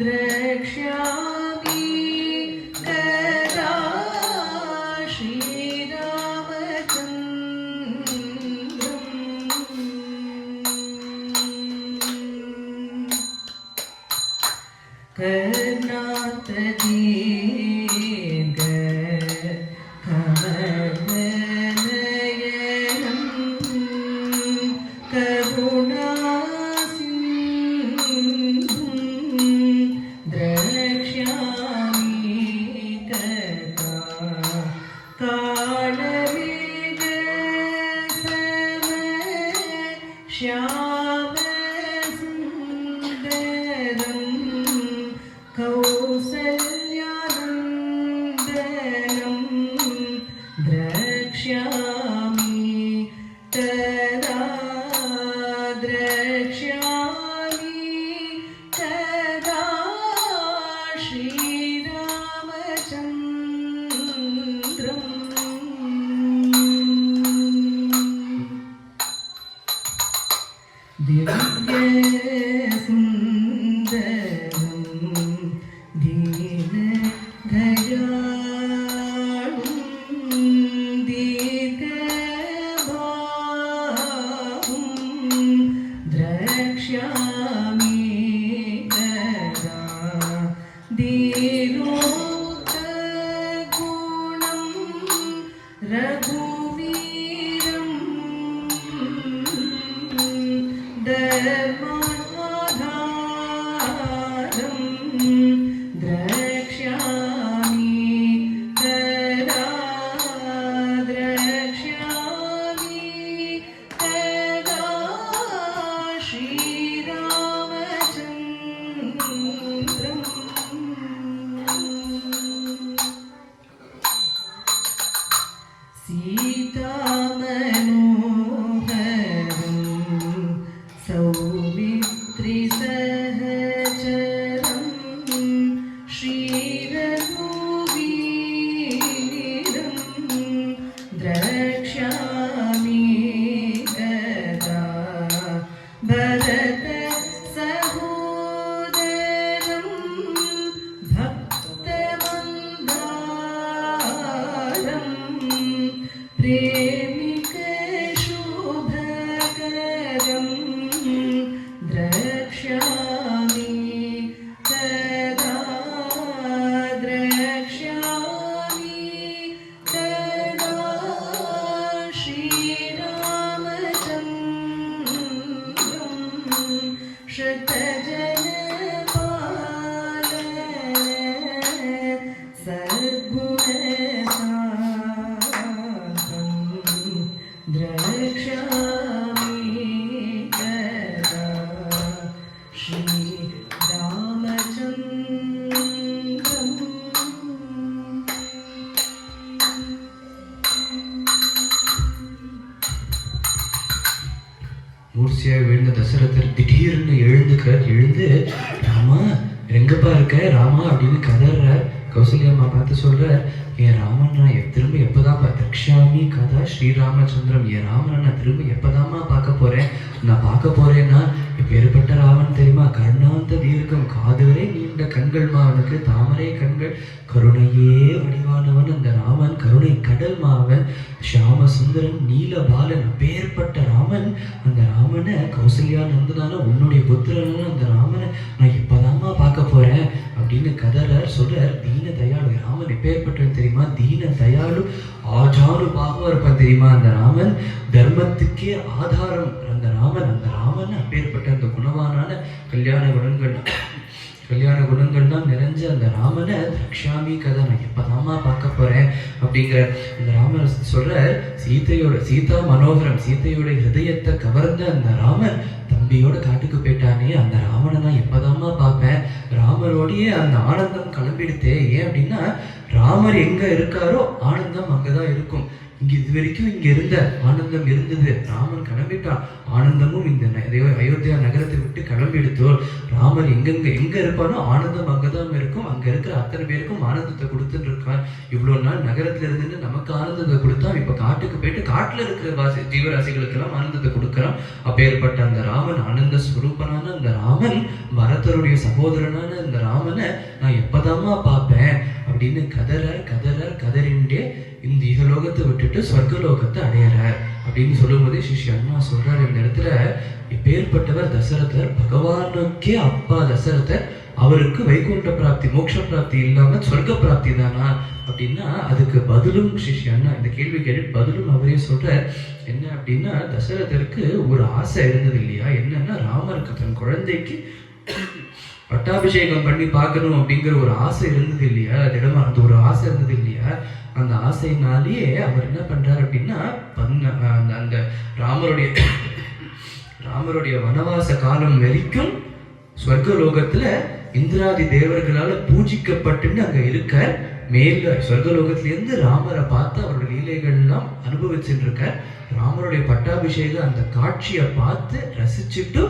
द्रक्ष्यामि कदा कर्णातदीर्घ कमलनयनं करुणासिन्धुं द्रक्ष्यामि कदा कालमेघसमश्यामसुन्दरं कौसल्यानन्दनं द्रक्ष्यामि तदा द्रक्ष्यामि तदा श्रीरामचन्द्रम् दिव्यसुन्दरं दीनदयाळुं दीर्घभावं द्रक्ष्यामि कदा धीरोक्तगुणं रघुवीरं धर्माधारं द्रक्ष्यामि कदा द्रक्ष्यामि कदा श्रीरामचन्द्रम् सीतामनोहरं सौमित्रिसहचरं श्रीरघुवीरं द्रक्ष्यामि कदा भरतसहोदरं भक्तमन्दारं प्रेमिकशुभकरं द्रक्ष्यामि कदा द्रक्ष्यामि कदा श्रीरामचन्द्रं श्रुतजनपालन सद्गुणसान्द्रं द्रक्ष्यामि कदा மூர்ச்சியாய் விழுந்த தசரதர் திடீர்னு எழுந்து ராமா எங்கப்பா இருக்க ராமா அப்படின்னு கதறார். கௌசல்யம்மா பார்த்து சொல்றார், என் ராமன் நான் திரும்ப எப்பதான்ப்பா தக்ஷாமி கதா ஸ்ரீராமச்சந்திரம், என் ராமனை நான் திரும்ப எப்பதாம்மா பார்க்க போறேன். நான் பார்க்க போறேன்னா எப்பேற்பட்ட ராமன் தெரியுமா? கருணாந்த தீர்க்கம், காதுவரை நீண்ட கண்கள் மாவனுக்கு, தாமரை கண்கள், கருணையே வடிவானவன் அந்த ராமன், கருணை கடல் மாவன், ஷியாம சுந்தரன், நீலபாலன், அப்பேற்பட்ட ராமன். அந்த ராமனை கௌசல்யா நந்தனால உன்னுடைய புத்திரனான அந்த ராமனை நான் எப்பதாம்மா பார்க்க போறேன் அப்படின்னு கதறார். சொல்றார், தீன தயாளு ராமன் எப்பேற்பட்டவன் தெரியுமா? தீன தயாளு, ஆஜானு பாகம் இருப்பான் தெரியுமா? அந்த ராமன் தர்மத்துக்கே ஆதாரம் அந்த ராமன். அந்த ராமன் அப்பேற்பட்ட அந்த குணவானான கல்யாண குணங்கள்லாம் நிறைஞ்ச அந்த ராமனை திரக்ஷாமி கதை நான் எப்பதாமா பார்க்க போறேன் அப்படிங்கிற அந்த ராமன் சொல்ற, சீதா மனோகரம், சீதையோட ஹிருதயத்தை கவர்ந்த அந்த ராமன் தம்பியோட காட்டுக்கு போயிட்டானே, அந்த ராமனை நான் எப்பதாமா பார்ப்பேன்? ராமரோடையே அந்த ஆனந்தம் கிளம்பிடுத்தே. ஏன் அப்படின்னா, ராமர் எங்க இருக்காரோ ஆனந்தம் அங்கதான் இருக்கும். இது வரைக்கும் இங்க இருந்த ஆனந்தம் இருந்தது, ராமன் கிளம்பிட்டான், ஆனந்தமும் இந்த அயோத்தியா நகரத்தை விட்டு கிளம்பி எடுத்தோம். ராமர் எங்க இருப்பானோ ஆனந்தம் அங்கதான் இருக்கும். அங்க இருக்கிற அத்தனை பேருக்கும் ஆனந்தத்தை கொடுத்துட்டு இருக்கான். இவ்வளவு நாள் நகரத்துல இருந்து நமக்கு ஆனந்தத்தை கொடுத்தான், இப்ப காட்டுக்கு போயிட்டு காட்டுல இருக்கிற ஜீவராசிகளுக்கு எல்லாம் ஆனந்தத்தை கொடுக்கறான். அப்பேற்பட்ட அந்த ராமன், ஆனந்த ஸ்வரூபனான அந்த ராமன், பரதருடைய சகோதரனான அந்த ராமனை நான் எப்பதாமா பார்ப்பேன் அப்படின்னு கதறிண்டே இந்த இகலோகத்தை விட்டுட்டு சொர்க்கலோகத்தை அடையறார் அப்படின்னு சொல்லும் போதே சிஷ்ய அண்ணா சொல்றாரு, இந்த இடத்துல இப்பேற்பட்டவர் தசரதர், பகவானுக்கே அப்பா தசரதர், அவருக்கு வைகுண்ட பிராப்தி மோட்ச பிராப்தி இல்லாம சொர்க்க பிராப்தி தானா அப்படின்னா, அதுக்கு பதிலும் சிஷ்ய அண்ணா இந்த கேள்வி கேட்டு பதிலும் அவரே சொல்ற என்ன அப்படின்னா, தசரதருக்கு ஒரு ஆசை இருந்தது இல்லையா? என்னன்னா, ராமருக்கு தன் குழந்தைக்கு பட்டாபிஷேகம் பண்ணி பார்க்கணும் அப்படிங்கிற ஒரு ஆசை இருந்தது இல்லையா? திடமா அந்த ஒரு ஆசை இருந்தது இல்லையா? அந்த ஆசையினாலேயே அவர் என்ன பண்றாரு அப்படின்னா, அந்த ராமருடைய வனவாச காலம் வரைக்கும் சொர்க்கலோகத்துல இந்திராதி தேவர்களால பூஜிக்கப்பட்டு அங்க இருக்க, மேல சொர்க்கலோகத்திலிருந்து ராமரை பார்த்து அவருடைய லீலைகள் எல்லாம் அனுபவிச்சுட்டு இருக்க, ராமருடைய பட்டாபிஷேக அந்த காட்சியை பார்த்து ரசிச்சுட்டு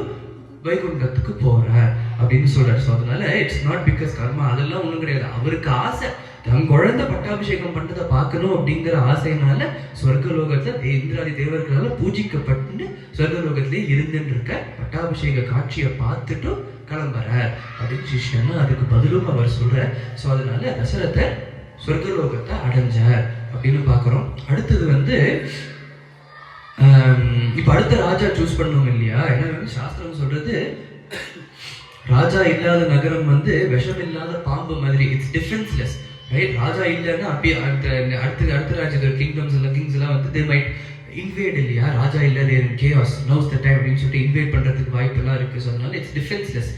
வைகுண்டத்துக்கு போறார் அப்படின்னு சொல்றாரு. ஸோ அதனால இட்ஸ் நாட் பிகாஸ் கர்மா, அதெல்லாம் ஒண்ணும் கிடையாது. அவருக்கு ஆசை, தன் குழந்தை பட்டாபிஷேகம் பண்றதை பார்க்கணும் அப்படிங்கிற ஆசையினால சொர்க்கலோகத்துல இந்திராதி தேவர்களால பூஜிக்கப்பட்டு சொர்க்கலோகத்திலேயே இருந்துட்டு இருக்க, பட்டாபிஷேக காட்சியை பார்த்துட்டு கிளம்புறார் அப்படின்னு சிஷ்யன்னா அதுக்கு பதிலும் அவர் சொல்றார். ஸோ அதனால தசரதர் சொர்க்கலோகத்தை அடைஞ்சார் அப்படின்னு பாக்குறோம். அடுத்தது இப்ப அடுத்த ராஜா சூஸ் பண்ணுவோம் இல்லையா? ஏன்னா சாஸ்திரம் சொல்றது, ராஜா இல்லாத நகரம் விஷம் இல்லாத பாம்பு மாதிரி, இட்ஸ் டிஃபென்ஸ்லெஸ், ரைட்? ராஜா இல்லைன்னா அப்படியே அடுத்த ராஜ்யத்தோட கிங்ஸ் எல்லாம் they might invade இல்லையா? ராஜா இல்லாத chaos, now's the time அப்படின்னு சொல்லிட்டு இன்வைட் பண்றதுக்கு வாய்ப்பு எல்லாம் இருக்கு. ஸோ அதனால இட்ஸ் டிஃபென்ஸ்லெஸ்,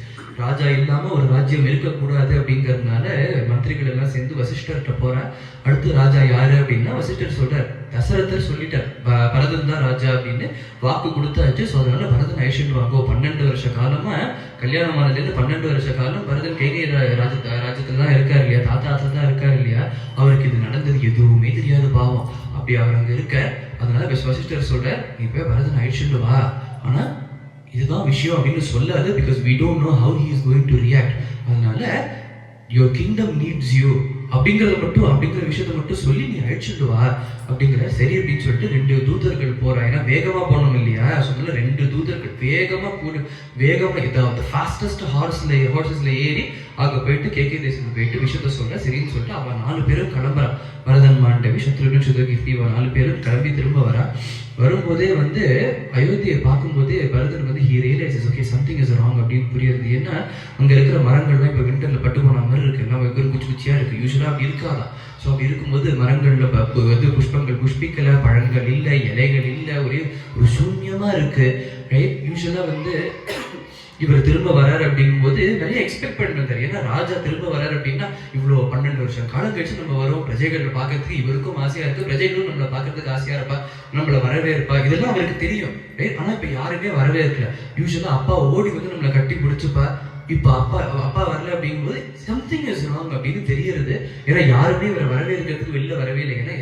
ராஜா இல்லாம ஒரு ராஜ்யம் இருக்கக்கூடாது அப்படிங்கறதுனால மந்திரிகள் எல்லாம் சேர்ந்து வசிஷ்டர்கிட்ட போற. அடுத்து ராஜா யாரு அப்படின்னா, வசிஷ்டர் சொல்றார், தசரதர் சொல்லிட்டார் பரதன் தான் ராஜா அப்படின்னு வாக்கு கொடுத்தாச்சு. ஸோ அதனால பரதன் ஐஷன் வாங்கோ. 12 வருஷ காலமா கல்யாணம் ஆனதுலேருந்து 12 வருஷ காலம் பரதன் கைகை ராஜ்யத்துல தான் இருக்காரு இல்லையா? தாத்தா தான் இருக்காரு இல்லையா? அவருக்கு இது நடந்தது எதுவுமே தெரியாது பாவம். அப்படி அவர் அங்க இருக்க, அதனால வசிஷ்டர் சொல்ற, நீ போய் பரதன் ஐஷன் வா, ஆனா இதுதான் விஷயம் அப்படின்னு சொல்லாது, because we don't know how he is going to react. அதனால your kingdom needs you அப்படிங்கிற விஷயத்த மட்டும் சொல்லி நீ அழைச்சிட்டு வா அப்படிங்கிற. சரி அப்படின்னு சொல்லிட்டு 2 தூதர்கள் போறா. ஏன்னா வேகமா போனோம் இல்லையா? சொன்னால 2 தூதர்கள் வேகமா இதாவது ஃபாஸ்டஸ்ட் ஹார்சஸ்ல ஏறி அங்க போயிட்டு கேகே தேசத்துக்கு போயிட்டு விஷயத்த சொல்ற. சரின்னு சொல்லிட்டு அவன் 4 பேரும் கிளம்புறா. பரதன், மாண்டவி, சத்ருகன், சுதகீர்த்தி, இவன் 4 பேரும் கிளம்பி திரும்ப வரா. வரும்போதே அயோத்தியை பார்க்கும்போதே Bharathan he realizes okay something is wrong அப்படின்னு புரியுது. ஏன்னா அங்க இருக்கிற மரங்கள்லாம் இப்போ விண்டர்ல பட்டு போன மாதிரி இருக்கு, எல்லாம் வெறும் குச்சி குச்சியா இருக்கு. யூஸ்வலா அப்படி இருக்காதான். ஸோ அப்படி இருக்கும்போது மரங்கள்ல புஷ்பங்கள் புஷ்பிக்கல, பழங்கள் இல்லை, இலைகள் இல்லை, ஒரே ஒரு சூன்யமா இருக்கு, ரைட்? யூஸ்வலா இவர் திரும்ப வராரு அப்படிங்கும் போது நிறைய எக்ஸ்பெக்ட் பண்ணிருந்தாரு. ஏன்னா ராஜா திரும்ப வராரு அப்படின்னா இவ்வளவு 12 வருஷம் காலம் கழிச்சு நம்ம வரோம், பிரஜைகளை பார்க்கறதுக்கு இவருக்கும் ஆசையா இருக்கு, பிரஜைகளும் நம்மளை பார்க்கறதுக்கு ஆசையா இருப்பா, நம்மள வரவே இருப்பா, இதெல்லாம் அவருக்கு தெரியும், ரைட்? ஆனா இப்ப யாருமே வரவே இருக்கல. யூஸ்வலா அப்பா ஓடி நம்மளை கட்டி பிடிச்சுப்பா. இப்ப அப்பா வரல அப்படிங்கும்போது சம்திங் இஸ் ராங் அப்படின்னு தெரியுது. ஏன்னா யாருமே இவரை வரவே இருக்கிறதுக்கு வெளில வரவே இல்லை. ஏன்னா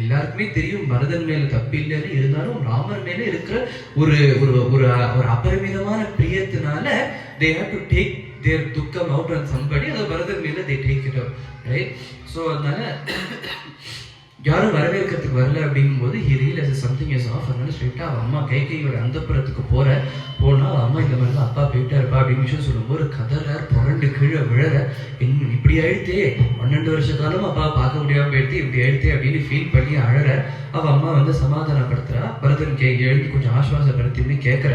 எல்லாருக்குமே தெரியும் பரதன் மேல தப்பு இல்லைன்னு, இருந்தாலும் ராமர் மேல இருக்கிற ஒரு ஒரு ஒரு ஒரு அபரிமிதமான பிரியத்தினால they have to take their துக்கம் out on somebody. அது பரதன் மேல they take it out, right? So அதனால யாரும் வரவேற்கிறதுக்கு வரல அப்படிங்கும்போது he realise something is off. அதனால ஸ்ட்ரெயிட்டாக அவன் அம்மா கைகையோட அந்தப்புறத்துக்கு போனால் அம்மா இந்த மாதிரி தான் அப்பா போயிட்டாருப்பா அப்படின்னு விஷயம் சொல்லும்போது கதறார், புரண்டு கீழே விழற. இப்படி ஆயிடுத்தே, 12 வருஷ காலம் அப்பா பார்க்க முடியாமல் போயிடுத்து, இப்படி ஆயிடுத்தே அப்படின்னு ஃபீல் பண்ணி அழற. அவள் அம்மா வந்து சமாதானப்படுத்துறா. பரதன் எழுந்து கொஞ்சம் ஆஸ்வாசப்படுத்தின்னு கேட்குற,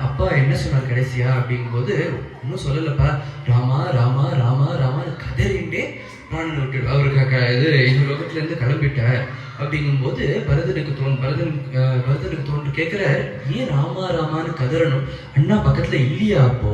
அப்பா என்ன சொன்னார் கடைசியா அப்படிங்கும்போது, இன்னும் சொல்லலப்பா, ராமா ராமா ராமா ராமான்னு கதறிண்டே நான் விட்டு அவருக்கு இந்த லோகத்துலேருந்து கிளம்பிட்டார் அப்படிங்கும்போது பரதனுக்கு தோன்று கேட்குற, ஏன் ராமா ராமான்னு கதறணும், அண்ணா பக்கத்தில் இல்லையா அப்போ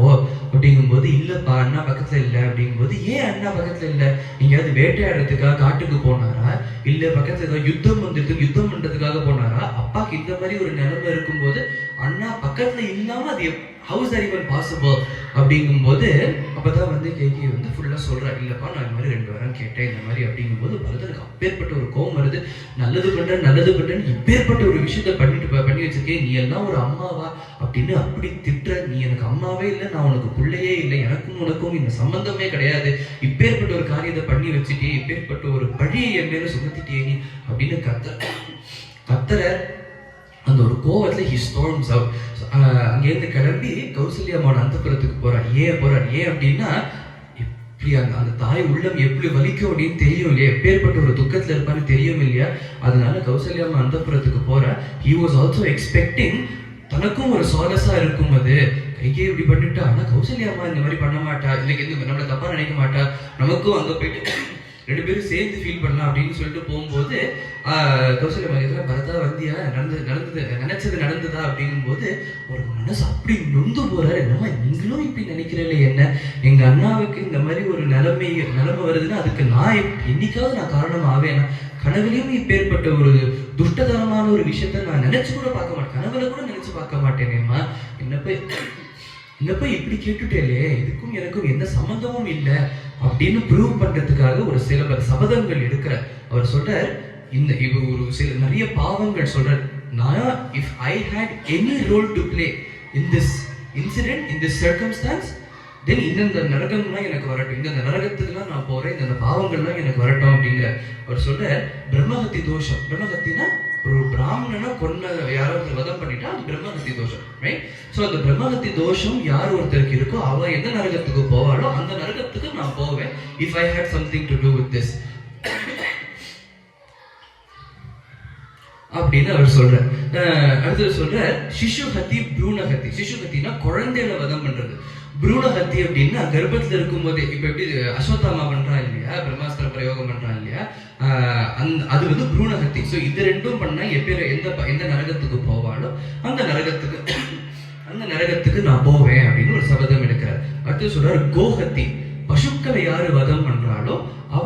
அப்படிங்கும்போது, இல்லைப்பா அண்ணா பக்கத்தில் இல்லை அப்படிங்கும்போது, ஏன் அண்ணா பக்கத்தில் இல்லை, எங்கேயாவது வேட்டையாடுறதுக்காக காட்டுக்கு போனாரா, இல்லை பக்கத்தில் ஏதாவது யுத்தம் பண்ணுறதுக்காக போனாரா, அப்பாவுக்கு இந்த மாதிரி ஒரு நிலைமை இருக்கும்போது அண்ணா பக்கத்தில் இல்லாமல் அது ஹவுஸ் ஆர் ஈவன் பாசிபிள் அப்படிங்கும்போது, அப்போதான் வந்து கேகே வந்து ஃபுல்லாக சொல்கிறா, இல்லைப்பா நான் இந்த மாதிரி 2 வாரம் கேட்டேன் இந்த மாதிரி அப்படிங்கும்போது பரதனுக்கு அப்பேற்பட்ட ஒரு கோவம் வருது. நல்லது பண்ணுறேன்னு இப்பேற்பட்ட ஒரு விஷயத்த பண்ணி வச்சிருக்கேன், நீ எல்லாம் ஒரு அம்மாவா அப்படின்னு அப்படி திட்டுற, நீ எனக்கு அம்மாவே இல்லை, நான் உனக்கு பிள்ளையே இல்லை, எனக்கும் உனக்கும் இந்த சம்பந்தமே கிடையாது, இப்பேற்பட்ட ஒரு காரியத்தை பண்ணி வச்சுட்டே, இப்பேற்பட்ட ஒரு பழியை என் மேல சுமத்திட்டே நீ அப்படின்னு கத்துற. அந்த ஒரு கோவத்தில் ஹி ஸ்டார்ம்ஸ் அவுட். அங்கேருந்து கிளம்பி கௌசல்யாவோட அந்தப்புறத்துக்கு போறான். ஏன் அப்படின்னா, இப்படி அந்த தாய் உள்ளம் எப்படி வலிக்கும் அப்படின்னு தெரியும் இல்லையா, எப்பேற்பட்ட ஒரு துக்கத்தில் இருப்பான்னு தெரியும் இல்லையா, அதனால கௌசல்யாமா அந்தப்புறத்துக்கு போற. ஹி வாஸ் ஆல்சோ எக்ஸ்பெக்டிங் தனக்கும் ஒரு சாலஸா இருக்கும் அது, கைகே இப்படி பண்ணிட்டா, ஆனா கௌசல்யாமா இந்த மாதிரி பண்ண மாட்டா, இல்லைக்கு நம்மளை தப்பா நினைக்க மாட்டா, நமக்கும் அங்க போயிட்டு 2 பேரும் சேர்ந்து ஃபீல் பண்ணலாம் அப்படின்னு சொல்லிட்டு போகும்போது கௌசல்யா கேட்குறா, பரதா வந்தியா, நினைச்சது நடந்ததா அப்படிங்கும்போது ஒரு மனசு அப்படி நொந்து போறாரு. என்னம்மா நீங்களும் இப்படி நினைக்கிறீங்களே, என்ன எங்க அண்ணாவுக்கு இந்த மாதிரி ஒரு நிலைமை வருதுன்னா அதுக்கு நான் என்னைக்காவது நான் காரணம் ஆவேனா, கனவுலையும் இப்பேற்பட்ட ஒரு துஷ்டதனமான ஒரு விஷயத்த நான் நினைச்சு கூட பார்க்க மாட்டேன், கனவுல கூட நினைச்சு பார்க்க மாட்டேனேம்மா, என்னப்பா இப்படி கேட்டுட்டேலே, இதுக்கும் எனக்கும் எந்த சம்பந்தமும் இல்லை அப்படின்னு ப்ரூவ் பண்றதுக்காக ஒரு சில சபதங்கள் எடுக்கிற. அவர் சொல்றார், ஒரு சில நிறைய பாவங்கள் சொல்றார். நான் if I had any role to play in this incident, in this circumstance, then இந்த நரகம்லாம் எனக்கு வரட்டும், இந்த நரகத்துக்குலாம் நான் போறேன், இந்த பாவங்கள்லாம் எனக்கு வரட்டும் அப்படிங்கிற. அவர் சொல்ற பிரம்மஹத்தி தோஷம். பிரம்மஹத்தினா ஒரு பிராமணனா கொன்ன யாராவது வதம் பண்ணிட்டா அது பிரம்மஹத்தி தோஷம், ரைட்? ஸோ அந்த பிரம்மஹத்தி தோஷம் யார் ஒருத்தருக்கு இருக்கோ அவ எந்த நரகத்துக்கு போவாளோ அந்த நரகத்துக்கு நான் போவேன், if I had something to do with this அப்படின்னு அவர் சொல்ற. அடுத்தது சொல்ற சிசுஹத்தி ப்ரூணஹத்தி. சிசுஹத்தினா குழந்தைகளை வதம் பண்றது. ப்ரூணஹத்தி அப்படின்னா கர்ப்பத்தில் இருக்கும் போதே, இப்ப எப்படி அஸ்வத்தாமா பண்றான் இல்லையா, பிரம்மாஸ்திர பிரயோகம் பண்றான் இல்லையா, அது வந்து ப்ரூணஹத்தி. ஸோ இது 2ம் பண்ணா எந்த நரகத்துக்கு போவாளோ அந்த நரகத்துக்கு நான் போவேன் அப்படின்னு ஒரு சபதம் எடுக்கிறார். அடுத்து சொல்றாரு கோஹத்தி. பசுக்களை யாரு வதம் பண்றாளோ அவ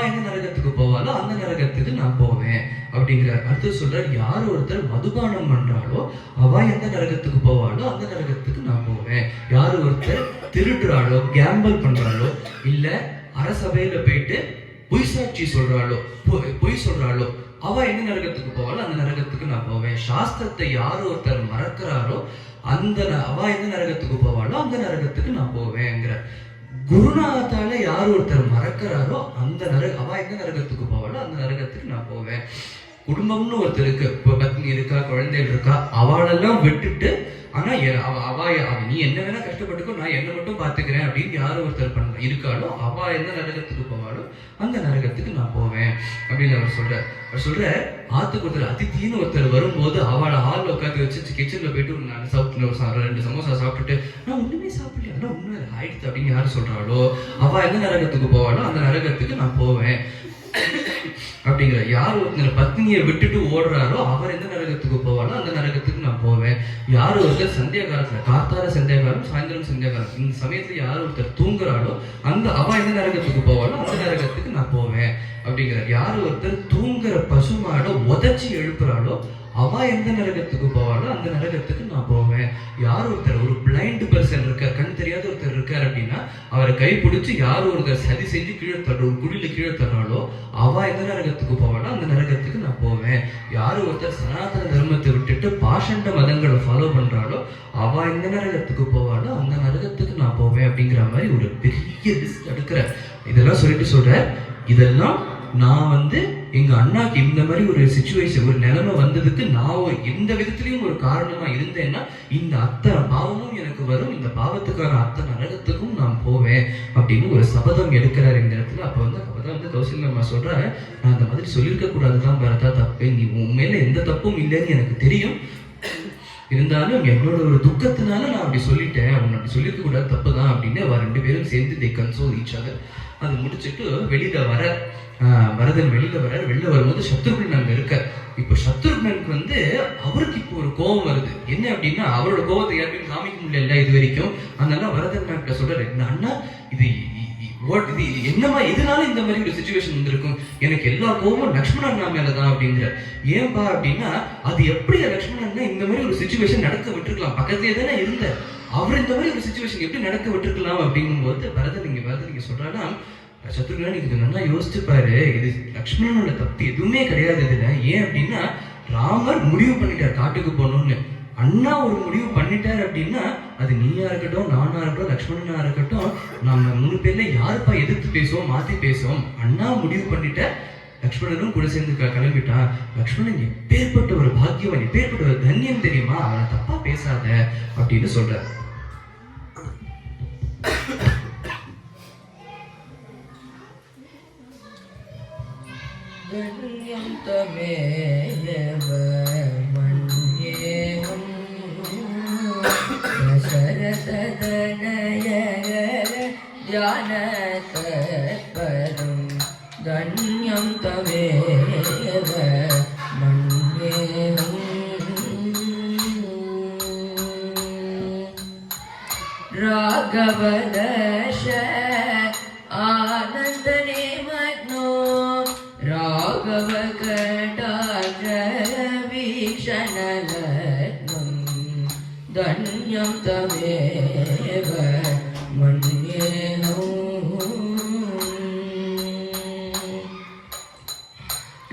எந்த நரகத்துக்கு போவாளோ அந்த நரகத்துக்கு நான் போவேன் அப்படிங்கிறார். அடுத்து சொல்றாரு, யார் ஒருத்தர் மதுபானம் பண்றாளோ அவ எந்த நரகத்துக்கு போவாளோ அந்த நரகத்துக்கு நான் போவேன். யார் ஒருத்தர் திருடுறாளோ, கேம்பிள் பண்றாளோ, இல்ல அரசபையில போயிட்டு பொய் சாட்சி சொல்றாளோ, பொய் சொல்றாளோ அவ எந்த நரகத்துக்கு போவாளோ அந்த நரகத்துக்கு நான் போவேன். சாஸ்திரத்தை யார் ஒருத்தர் மறக்கிறாரோ அவ எந்த நரகத்துக்கு போவாளோ அந்த நரகத்துக்கு நான் போவேங்கிற. குருநாதால யார் ஒருத்தர் மறக்கிறாரோ அவ எந்த நரகத்துக்கு போவாளோ அந்த நரகத்துக்கு நான் போவேன். குடும்பம்னு ஒருத்தர் இருக்கு, இப்போ பத்னி இருக்கா, குழந்தைகள் இருக்கா, அவளெல்லாம் விட்டுட்டு, ஆனா அவ நீ என்ன வேணா கஷ்டப்பட்டுக்கோ, நான் என்ன மட்டும் பாத்துக்கிறேன் அப்படின்னு யாரும் ஒருத்தர் இருக்காளோ அவ எந்த நரகத்துக்கு போவாளோ அந்த நரகத்துக்கு நான் போவேன் அப்படின்னு அவர் சொல்ற. ஆத்துக்கு ஒருத்தர் அதித்தின்னு ஒருத்தர் வரும்போது அவளை ஹாலில் உட்காந்து வச்சு கிச்சன்ல போயிட்டு 2 சமோசா சாப்பிட்டுட்டு நான் ஒண்ணுமே சாப்பிடல, ஆனா ஒண்ணு ஆயிடுச்சு அப்படின்னு யாரு சொல்றாளோ அவ எந்த நரகத்துக்கு போவாளோ அந்த நரகத்துக்கு நான் போவேன் அப்படிங்கிற. யார் ஒருத்தர் பத்னியை விட்டுட்டு ஓடுறாரோ அவர் எந்த நரகத்துக்கு போவாளோ அந்த நரகத்துக்கு நான் போவேன். யார் ஒருத்தர் சந்தியா காலத்துல, காத்தால சந்தியா காலம், சாயந்தரம் சந்தியா காலம், இந்த சமயத்துல யார் ஒருத்தர் தூங்குறாளோ அவ எந்த நரகத்துக்கு போவாளோ அந்த நரகத்துக்கு நான் போவேன் அப்படிங்கிறார். யார் ஒருத்தர் தூங்குற பசுமாட உதச்சி எழுப்புறாளோ அவ எந்த நரகத்துக்கு போவாளோ அந்த நரகத்துக்கு நான் போவேன். யார் ஒருத்தர் ஒரு பிளைண்ட் பர்சன் இருக்கார், கண் தெரியாத ஒருத்தர் இருக்கார் அப்படின்னா அவரை கை பிடிச்சி யார் ஒருத்தர் சதி செஞ்சு கீழே தர்ற ஒரு குடியில கீழே தர்றாளோ அவ எந்த நரகத்துக்கு போவாளோ அந்த நரகத்துக்கு நான் போவேன். யார் ஒருத்தர் சனாதன தர்மத்தை விட்டுட்டு பாஷண்ட மதங்களை ஃபாலோ பண்றாளோ அவ எந்த நரகத்துக்கு போவாளோ அந்த நரகத்துக்கு நான் போவேன் அப்படிங்கிற மாதிரி ஒரு பெரிய லிஸ்ட் எடுக்கிற. இதெல்லாம் சொல்லிட்டு சொல்ற, இதெல்லாம் நான் எங்க அண்ணாக்கு இந்த மாதிரி ஒரு சிச்சுவேஷன், ஒரு நிலைமை வந்ததுக்கு நான் எந்த விதத்திலையும் ஒரு காரணமா இருந்தேன்னா இந்த அத்தனை பாவமும் எனக்கு வரும், இந்த பாவத்துக்கான அத்தனை நரகத்துக்கும் நான் போவேன் அப்படின்னு ஒரு சபதம் எடுக்கிறார் இந்த இடத்துல. அப்ப வந்து அப்பதான் வந்து கௌசல்யா அம்மா சொல்ற, நான் அந்த மாதிரி சொல்லியிருக்க கூடாதுதான் பரதா, தப்பு, நீ உண்மையில எந்த தப்பும் இல்லைன்னு எனக்கு தெரியும், இருந்தாலும் என்னோட ஒரு துக்கத்தினால நான் அப்படி சொல்லிட்டேன், அவங்க அப்படி சொல்லியிருக்க கூடாது, தப்பு தான் அப்படின்னு அவ 2 பேரும் சேர்ந்து they console each other. அது முடிச்சுட்டு வெளியில வரதன் வெளியில வெளில வரும்போது சத்ருக்னன் அங்க இருக்க. இப்போ சத்ருக்னனுக்கு வந்து அவருக்கு இப்போ ஒரு கோபம் வருது. என்ன அப்படின்னா அவரோட கோபத்தை யாருக்கும் காமிக்க முடியல இது வரைக்கும். அதனால வரதன் சொல்றாரு, அண்ணா இது என்னமா எதனால இந்த மாதிரி ஒரு சிச்சுவேஷன் வந்திருக்கும், எனக்கு எல்லா கோபமும் லக்ஷ்மணன் மேலதான் அப்படிங்கிற. ஏன்பா அப்படின்னா அது எப்படி லக்ஷ்மணன் இந்த மாதிரி ஒரு சிச்சுவேஷன் நடக்க விட்டுருக்கலாம், பக்கத்துலேயே தானே இருந்த அவர் இந்த மாதிரி ஒரு சிச்சுவேஷன் எப்படி நடக்க விட்டுருக்கலாம் அப்படிங்கும் போது வரதன் சொல்றாங்கன்னா, சத்ருகனா நீங்க நல்லா யோசிச்சு பாரு, இது லக்ஷ்மணனோட தப்பு எதுவுமே கிடையாது இதுல. ஏன் அப்படின்னா ராமர் முடிவு பண்ணிட்டார் காட்டுக்கு போகணும்னு. அண்ணா ஒரு முடிவு பண்ணிட்டார் அப்படின்னா அது நீயா இருக்கட்டும், நானா இருக்கட்டும், லக்ஷ்மணனா இருக்கட்டும், நம்ம 3 பேர்ல யாருப்பா எதிர்த்து பேசுவோம், மாத்தி பேசுவோம். அண்ணா முடிவு பண்ணிட்ட, லக்ஷ்மணனும் கூட சேர்ந்து கிளம்பிட்டான். லக்ஷ்மணன் எப்பேற்பட்ட ஒரு பாக்கியவன், எப்பேற்பட்ட ஒரு தன்யம் தெரியுமா, அவனை தப்பா பேசாத அப்படின்னு சொல்றார். धन्यं तमेव मन्येऽहम् राघवदश आनन्दने मग्नो राघवकटाक्षवीक्षणलग्नं धन्यं तमेव मन्येऽहम्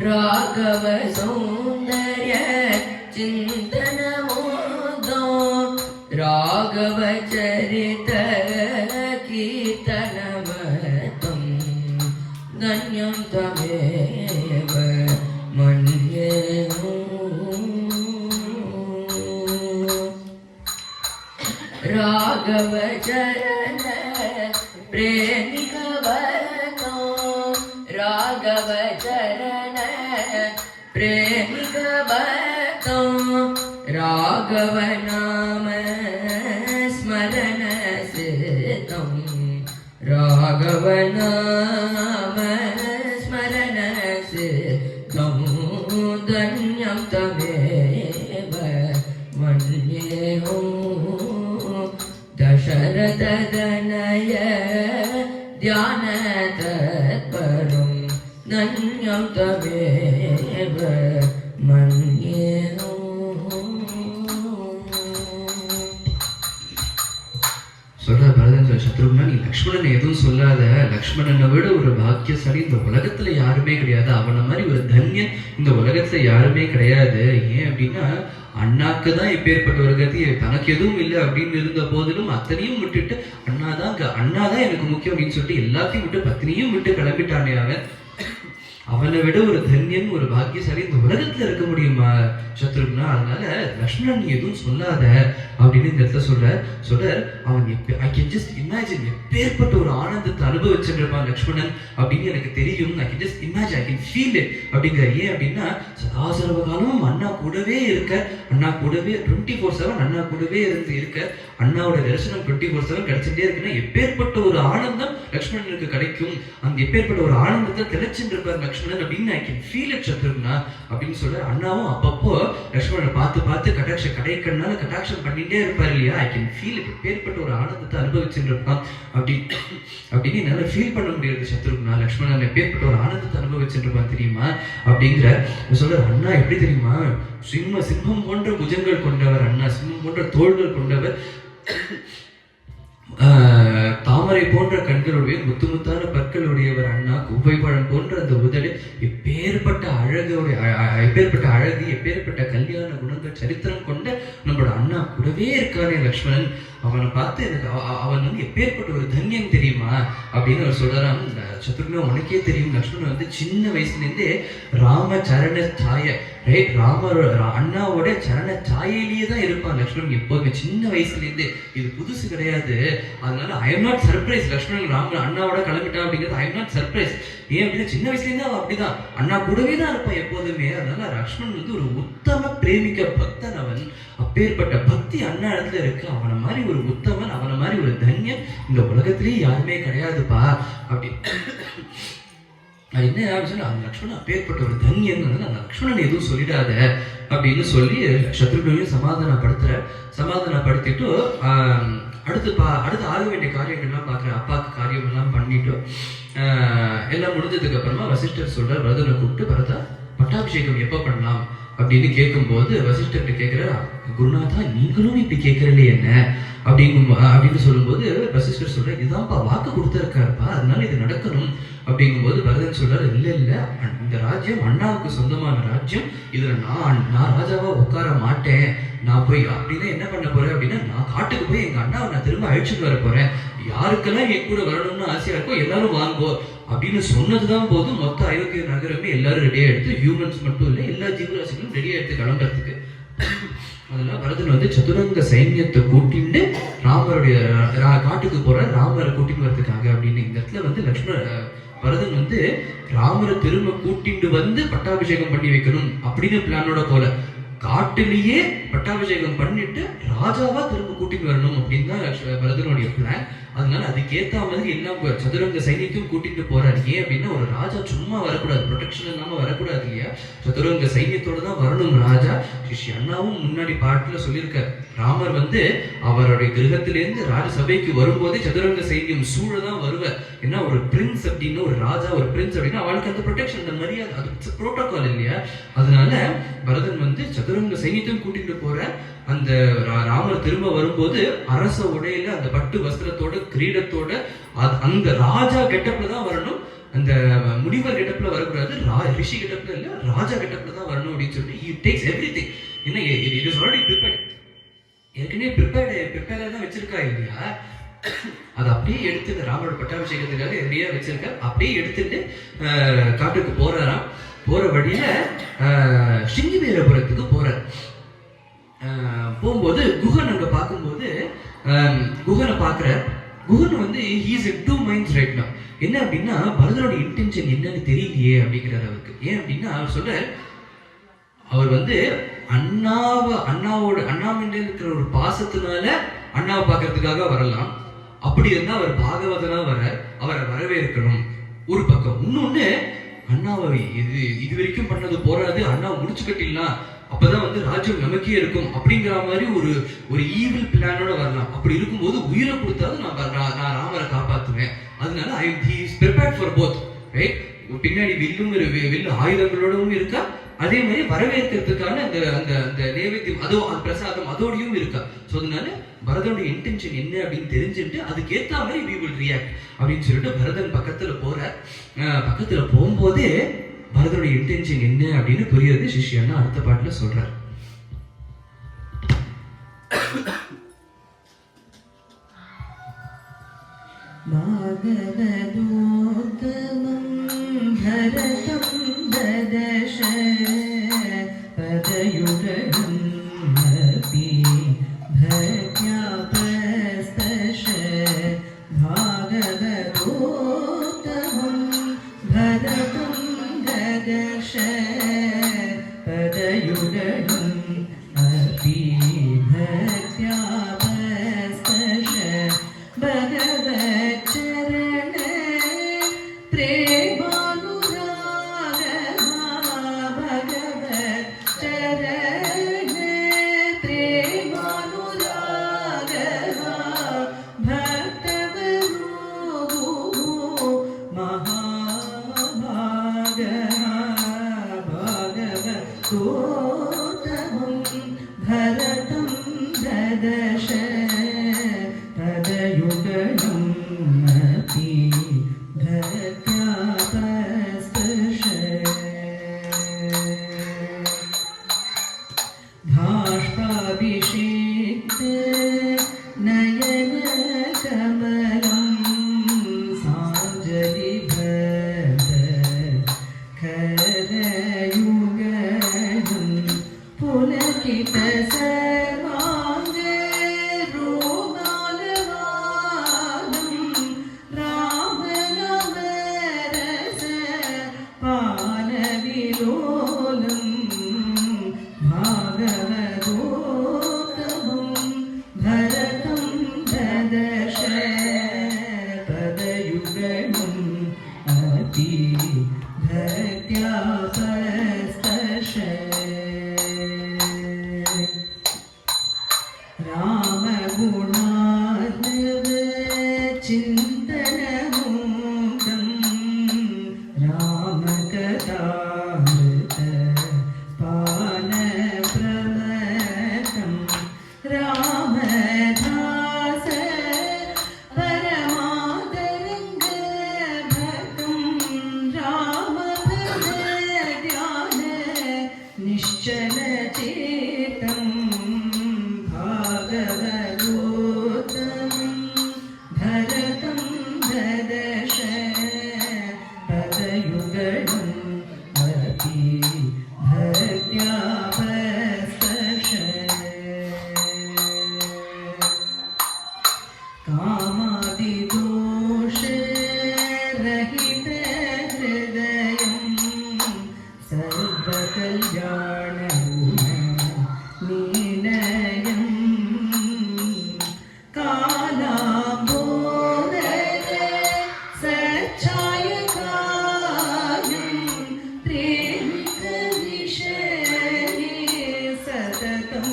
राघव सौन्दर्य चिन्तनमोदो राघव चरित कीर्तनमतं धन्यं तमेव मन्येऽहम् राघव चरण प्रेमिकवरनो राघव चरण प्रेमिकवरनो राघव नाम स्मरण सिद्धं राघव नाम स्मरण सिद्धं धन्यं तमेव मन्येऽहम् दशरथ तनय ध्यान तत्परं धन्यं तमेव मन्येऽहम्. சொல்ற பரதன் சத்ருக்னா, நீ லக்ஷ்மணன் எதுவும் சொல்லாத, லக்ஷ்மணனை விட ஒரு பாக்கியசாலி இந்த உலகத்துல யாருமே கிடையாது, அவனை மாதிரி ஒரு தன்யன் இந்த உலகத்துல யாருமே கிடையாது. ஏன் அப்படின்னா அண்ணாக்கு தான் எப்பேற்பட்ட ஒரு கதி, தனக்கு எதுவும் இல்லை அப்படின்னு இருந்த போதிலும் அத்தனையும் விட்டுட்டு அண்ணாதான் எனக்கு முக்கியம் அப்படின்னு சொல்லிட்டு எல்லாத்தையும் விட்டு பத்தினியும் விட்டு கிளம்பிட்டானே அவன். அவனை விட ஒரு தன்யன் ஒரு பாக்கியசாலி இந்த உலகத்துல இருக்க முடியுமா சத்ருக்னா? அதனால லக்ஷ்மணன் நீ எதுவும் சொல்லாத அப்படின்னு இந்த இடத்துல சொல்ற அவன் ஐ கேன் ஜஸ்ட் இமேஜின் எப்பேற்பட்ட ஒரு ஆனந்தத்தை அனுபவிச்சுருப்பான் லக்ஷ்மணன் அப்படின்னு எனக்கு தெரியும். I can just imagine, I can feel it அப்படிங்கிற. ஏன் அப்படின்னா சதாசர்வ காலமும் அண்ணா கூடவே இருக்க, அண்ணா கூடவே 24/7 அண்ணா கூடவே இருக்க, அண்ணாவோட தரிசனம் 24/7 கிடைச்சிட்டே இருக்குன்னா எப்பேற்பட்ட ஒரு ஆனந்தம் லக்ஷ்மணனுக்கு கிடைக்கும். அந்த எப்பேற்பட்ட ஒரு ஆனந்தத்தை தெளிச்சுட்டு இருப்பார் லக்ஷ்மணன் அப்படின்னு I can feel it Shatrughna அப்படின்னு சொல்ற. அண்ணாவும் அப்பப்போ லக்ஷ்மணனை பார்த்து கடைக்கண்ணால கட்டாட்சம் பண்ணிட்டே இருப்பார் இல்லையா. ஐ கேன் ஃபீல் இட், எப்பேற்பட்ட ஒரு ஆனந்தத்தை அனுபவிச்சுட்டு இருப்பான் அப்படின்னு என்னால ஃபீல் பண்ண முடியாது சத்ருக்னா. லக்ஷ்மணன் எப்பேற்பட்ட ஒரு ஆனந்தத்தை அனுபவிச்சுட்டு இருப்பான் தெரியுமா அப்படிங்கிற சொல்ற. அண்ணா எப்படி தெரியுமா, சிம்மம் போன்ற புஜங்கள் கொண்டவர் அண்ணா, சிம்மம் போன்ற தோள்கள் கொண்டவர், தாமரை போன்ற கண்களுடைய முத்துமுத்தான பற்களுடையவர் அண்ணா, குப்பை பழம் போன்ற அந்த உதடு, எப்பேற்பட்ட அழகு, எப்பேற்பட்ட கல்யாண குணங்கள் சரித்திரம் கொண்ட நம்மளோட அண்ணா கூடவே இருக்கானே லக்ஷ்மணன் அவனை பார்த்து எனக்கு அவன் வந்து எப்பேற்பட்ட ஒரு தன்யம் தெரியுமா அப்படின்னு அவர் சொல்றான். சத்ருக்னா உனக்கே தெரியும், லக்ஷ்மணன் வந்து சின்ன வயசுலேருந்தே ராம சரண சாய, ரைட், அண்ணாவோட சரண சாயையிலேயே தான் இருப்பான் லக்ஷ்மணன் எப்போதுமே சின்ன வயசுலேருந்தே. இது புதுசு கிடையாது. அதனால I am not surprise Lakshmanan அண்ணாவோட கிளம்பிட்டான் அப்படிங்கிறது. I am not surprise. ஏன் அப்படின்னா சின்ன வயசுலேருந்து அவன் அப்படிதான் அண்ணா கூடவே தான் இருப்பான் எப்போதுமே. அதனால லக்ஷ்மணன் வந்து ஒரு உத்தம பிரேமிக்க பக்தன் அவன். அப்பேற்பட்ட பக்தி அண்ணா இடத்துல இருக்கு. அவனை மாதிரி ஒரு உத்தமன், அவனை மாதிரி ஒரு தன்யன் இந்த உலகத்திலேயே யாருமே கிடையாதுப்பா அப்படி. அது என்ன அப்படின்னு சொல்லி அந்த லக்ஷ்மணன் அப்பேற்பட்ட ஒரு தன்யன், அந்த லக்ஷ்மணன் எதுவும் சொல்லிடாத அப்படின்னு சொல்லி சத்ருகனையும் சமாதானப்படுத்திட்டு அடுத்து ஆக வேண்டிய காரியங்கள்லாம் பார்க்குறேன். அப்பாவுக்கு காரியம் எல்லாம் பண்ணிட்டு எல்லாம் முடிஞ்சதுக்கு அப்புறமா வசிஷ்டர் சொல்றார், பரதனை கூப்பிட்டு, பரதா பட்டாபிஷேகம் எப்போ பண்ணலாம் அப்படின்னு கேட்கும்போது வசிஷ்டர்கிட்ட கேட்குற, குருநாதா நீங்களும் இப்படி கேட்கறலே என்ன அப்படின்னு சொல்லும்போது வசிஷ்டர் சொல்ற, இதுதான்ப்பா வாக்கு கொடுத்துருக்காருப்பா, அதனால இது நடக்கணும் அப்படிங்கும்போது பரதன் சொல்றாரு, இல்ல இந்த ராஜ்யம் அண்ணாவுக்கு சொந்தமான ராஜ்யம், இதுல நான் ராஜாவா உட்கார மாட்டேன். நான் போய் அப்படின்னா என்ன பண்ண போறேன் அப்படின்னா, நான் காட்டுக்கு போய் எங்க அண்ணாவை நான் திரும்ப அழிச்சுட்டு வர போறேன். யாருக்கெல்லாம் என் கூட வரணும்னு ஆசையா இருக்கோ எல்லாரும் வாங்கோ அப்படின்னு சொன்னதுதான் போதும். மொத்த அயோத்திய நகரமே எல்லாரும் ரெடியா எடுத்து, ஹியூமன்ஸ் மட்டும் இல்லை எல்லா ஜீவராசிகளும் ரெடியா எடுத்து கிளம்புறதுக்கு. அதெல்லாம் பரதன் வந்து சதுரங்க சைன்யத்தை கூட்டிட்டு ராமருடைய காட்டுக்கு போற, ராமரை கூட்டிட்டு வரதுக்காக அப்படின்னு. இந்த இடத்துல வந்து பரதன் வந்து ராமரை திரும்ப கூட்டிட்டு வந்து பட்டாபிஷேகம் பண்ணி வைக்கணும் அப்படின்னு பிளானோட போல, காட்டிலேயே பட்டாபிஷேகம் பண்ணிட்டு ராஜாவா திரும்ப கூட்டிட்டு வரணும் அப்படின்னு தான் பரதனுடைய பிளான். அதனால அதுக்கேற்ற மாதிரி எல்லாம் சதுரங்க சைன்யத்தையும் கூட்டிட்டு போறாரு. ஏன் அப்படின்னா ஒரு ராஜா சும்மா வரக்கூடாது, ப்ரொடெக்ஷன் இல்லாம வரக்கூடாது இல்லையா, சதுரங்க சைன்யத்தோட தான் வரணும் ராஜா. ஸ்ரீ அண்ணாவும் முன்னாடி பாட்டுல சொல்லியிருக்காரு, ராமர் வந்து அவருடைய கிரகத்திலேருந்து ராஜசபைக்கு வரும்போதே சதுரங்க சைன்யம் சூழதான் வருவார். ஏன்னா ஒரு பிரின்ஸ் அப்படின்னு, ஒரு ராஜா ஒரு பிரின்ஸ் அப்படின்னா அவளுக்கு அந்த ப்ரொடெக்ஷன், அந்த மரியாதை, அது புரோட்டோகால் இல்லையா. அதனால பரதன் வந்து சதுரங்க சைன்யத்தையும் கூட்டிட்டு போற. அந்த ராமர் திரும்ப வரும்போது அரச உடையில அந்த பட்டு வஸ்திரத்தோட கிரீடத்தோட அந்த ராஜா கெட்டப்ல தான் வரணும், அந்த முனிவர் கெட்டப்ல வரக்கூடாது, ரிஷி கெட்டப்ல இல்ல ராஜா கெட்டப்ல தான் வரணும் அப்படின்னு சொல்லி he takes everything. ஏன்னா it is already prepared, ஏற்கனவே ப்ரிப்பேரா தான் வச்சிருக்கா இல்லையா. அதை அப்படியே எடுத்து ராமரோட பட்டாபிஷேகத்துக்காக ரெடியா வச்சிருக்க, அப்படியே எடுத்துட்டு காட்டுக்கு போறாராம். போற வழியில சிங்கிவேரபுரத்துக்கு போறார். போகும்போது குஹன் அங்க பார்க்கும்போது குஹனை பார்க்குற. குஹன் வந்து he is in two minds right now. என்ன அப்படின்னா பரதனோட இன்டென்ஷன் என்னன்னு தெரியலையே அப்படிங்கிறார் அவருக்கு. ஏன் அப்படின்னா அவர் சொல்ற, அவர் வந்து அண்ணா மேல இருக்கிற ஒரு பாசத்தினால அண்ணாவை பார்க்கறதுக்காக வரலாம். அப்படி இருந்தா அவர் பாகவதனா அவரை வரவேற்கணும் ஒரு பக்கம். இன்னொன்னு, அண்ணாவை இது வரைக்கும் பண்ணது போறாது, அண்ணாவை முடிச்சு கட்டிடலாம், அப்பதான் வந்து ராஜ்யம் நமக்கே இருக்கும் அப்படிங்கிற மாதிரி ஒரு ஈவில் பிளானோட வரலாம். அப்படி இருக்கும்போது உயிரை கொடுத்தாலும் நான் ராமரை காப்பாத்துவேன். அதனால he is prepared for both, right? பின்னாடி வில்லு ஆயுதங்களோடவும் இருக்கா, அதே மாதிரி வரவேற்கிறதுக்கான அந்த நைவேத்தியம் பிரசாதம் அதோடையும் இருக்கா. ஸோ அதனால பரதனுடைய இன்டென்ஷன் என்ன அப்படின்னு தெரிஞ்சுட்டு அதுக்கேற்ற மாதிரி we will react அப்படின்னு சொல்லிட்டு பரதன் பக்கத்துல போகும்போதே பரதனுடைய இன்டென்ஷன் என்ன அப்படின்னு புரியுது. சிஷ்யன்னா அடுத்த பாட்டுல சொல்றாரு. भक्त्या परस्पर्श राम गुणार्णव चिन्तनमूलं राम कथामृत पानप्रमथं रामदास परमादरङ्ग भक्तं रामभद्रध्यान निश्चलचेतं भागवतोत्तमं भरतं ददश पदयुगलं अपि भक्त्या परस्पर्श कामादिदोषरहित हृदयं सर्वकल्याणगुणनिलयं कालाम्बोदर सच्चायकायं प्रेमिकविषये सततं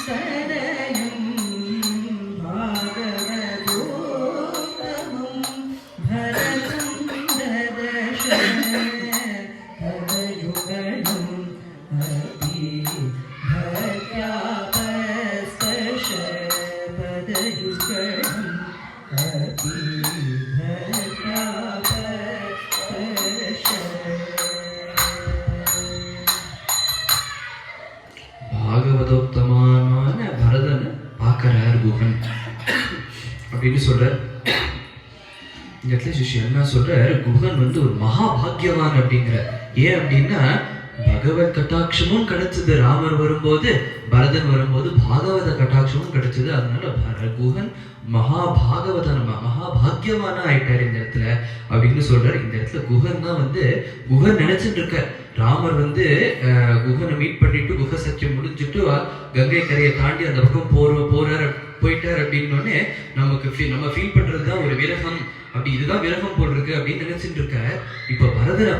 सदयं भागवतोत्तमं भरतं ददश पदयुगलम् अपि भक्त्या परस्पर्श पदयुगलम् अपि भक्त्या परस्पर्श பாகவதோத்தமான பரதனை பார்க்கறார் குஹன் அப்படின்னு சொல்றார். இந்த இடத்துல சிஷ்யன் என்ன சொல்றார், குஹன் வந்து ஒரு மகாபாகியவான் அப்படிங்கிற. ஏன் அப்படின்னா பகவத் கட்டாட்சமும் கிடைச்சது ராமர் வரும்போது, பரதன் வரும்போது பாகவத கட்டாட்சமும் கிடைச்சது. அதனால குஹன் மகாபாகியவானா ஆயிட்டார் இந்த இடத்துல அப்படின்னு சொல்றாரு. இந்த இடத்துல குஹன் தான் வந்து குஹன் நினைச்சிட்டு இருக்க ராமர் வந்து குஹனை மீட் பண்ணிட்டு குஹ சத்தியம் முடிஞ்சுட்டு கங்கை கரையை தாண்டி அந்த பக்கம் போயிட்டார் அப்படின்னோடனே நம்ம ஃபீல் பண்றதுதான் ஒரு விரகம், அப்படி இதுதான் விரகம் போல் இருக்கு அப்படின்னு நினைச்சிட்டு இருக்க. இப்ப பரதனை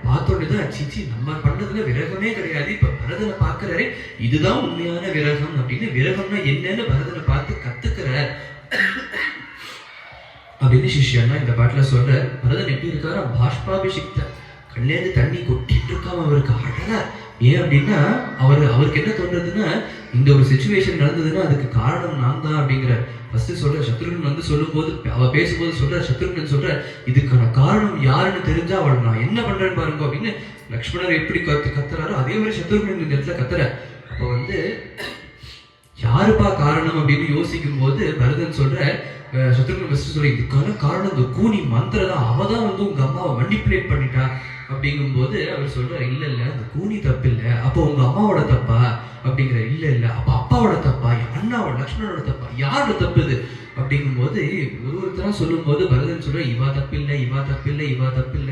பார்த்தோன்னுதான் சிச்சி நம்ம பண்ணதுல விரகமே கிடையாது, இப்ப பரதனை பார்க்கிறாரே இதுதான் உண்மையான விரகம் அப்படின்னு, விரகம்னா என்னன்னு பரதனை பார்த்து கத்துக்கிறார் அப்படின்னு சிஷ்யன்னா இந்த பாட்டுல சொல்ற. பரதன் எப்படி இருக்காரு, பாஷ்பாபிஷிக்த கண்லேருந்து தண்ணி கொட்டிட்டு இருக்காம அவருக்கு அழல. ஏன் அப்படின்னா அவருக்கு என்ன தோன்றதுன்னா, இந்த ஒரு சிச்சுவேஷன் நடந்ததுன்னா அதுக்கு காரணம் நான் தான் அப்படிங்கிற. ஃபர்ஸ்ட் சொல்ற சத்ருகன் வந்து சொல்லும்போது, அவ பேசும்போது சொல்ற சத்ருகன் சொல்ற இதுக்கான காரணம் யாருன்னு தெரிஞ்சா அவள் நான் என்ன பண்றேன்னு பாருங்க அப்படின்னு. லக்ஷ்மணர் எப்படி கத்துறாரோ அதே மாதிரி சத்ருகன் இந்த இடத்துல கத்துற. அப்ப வந்து யாருப்பா காரணம் அப்படின்னு யோசிக்கும் போது பரதன் சொல்ற, சத்ருகன் ஃபர்ஸ்ட் சொல்ற இதுக்கான காரணம் இந்த கூனி மந்திரம் தான், அவதான் வந்து உங்க அம்மாவை மனிப்புலேட் பண்ணிட்டா அப்படிங்கும்போது அவர் சொல்ற இல்ல அந்த கூனி தப்பு இல்ல, அப்போ உங்க அம்மாவோட தப்பா அப்படிங்கிற. இல்ல அப்ப அப்பாவோட தப்பா, அண்ணாவோட லக்ஷ்மணோட தப்பா, யாரோட தப்பு இது அப்படிங்கும்போது ஒருத்தரா சொல்லும் போது பரதன் சொல்ற இவா தப்பு இல்லை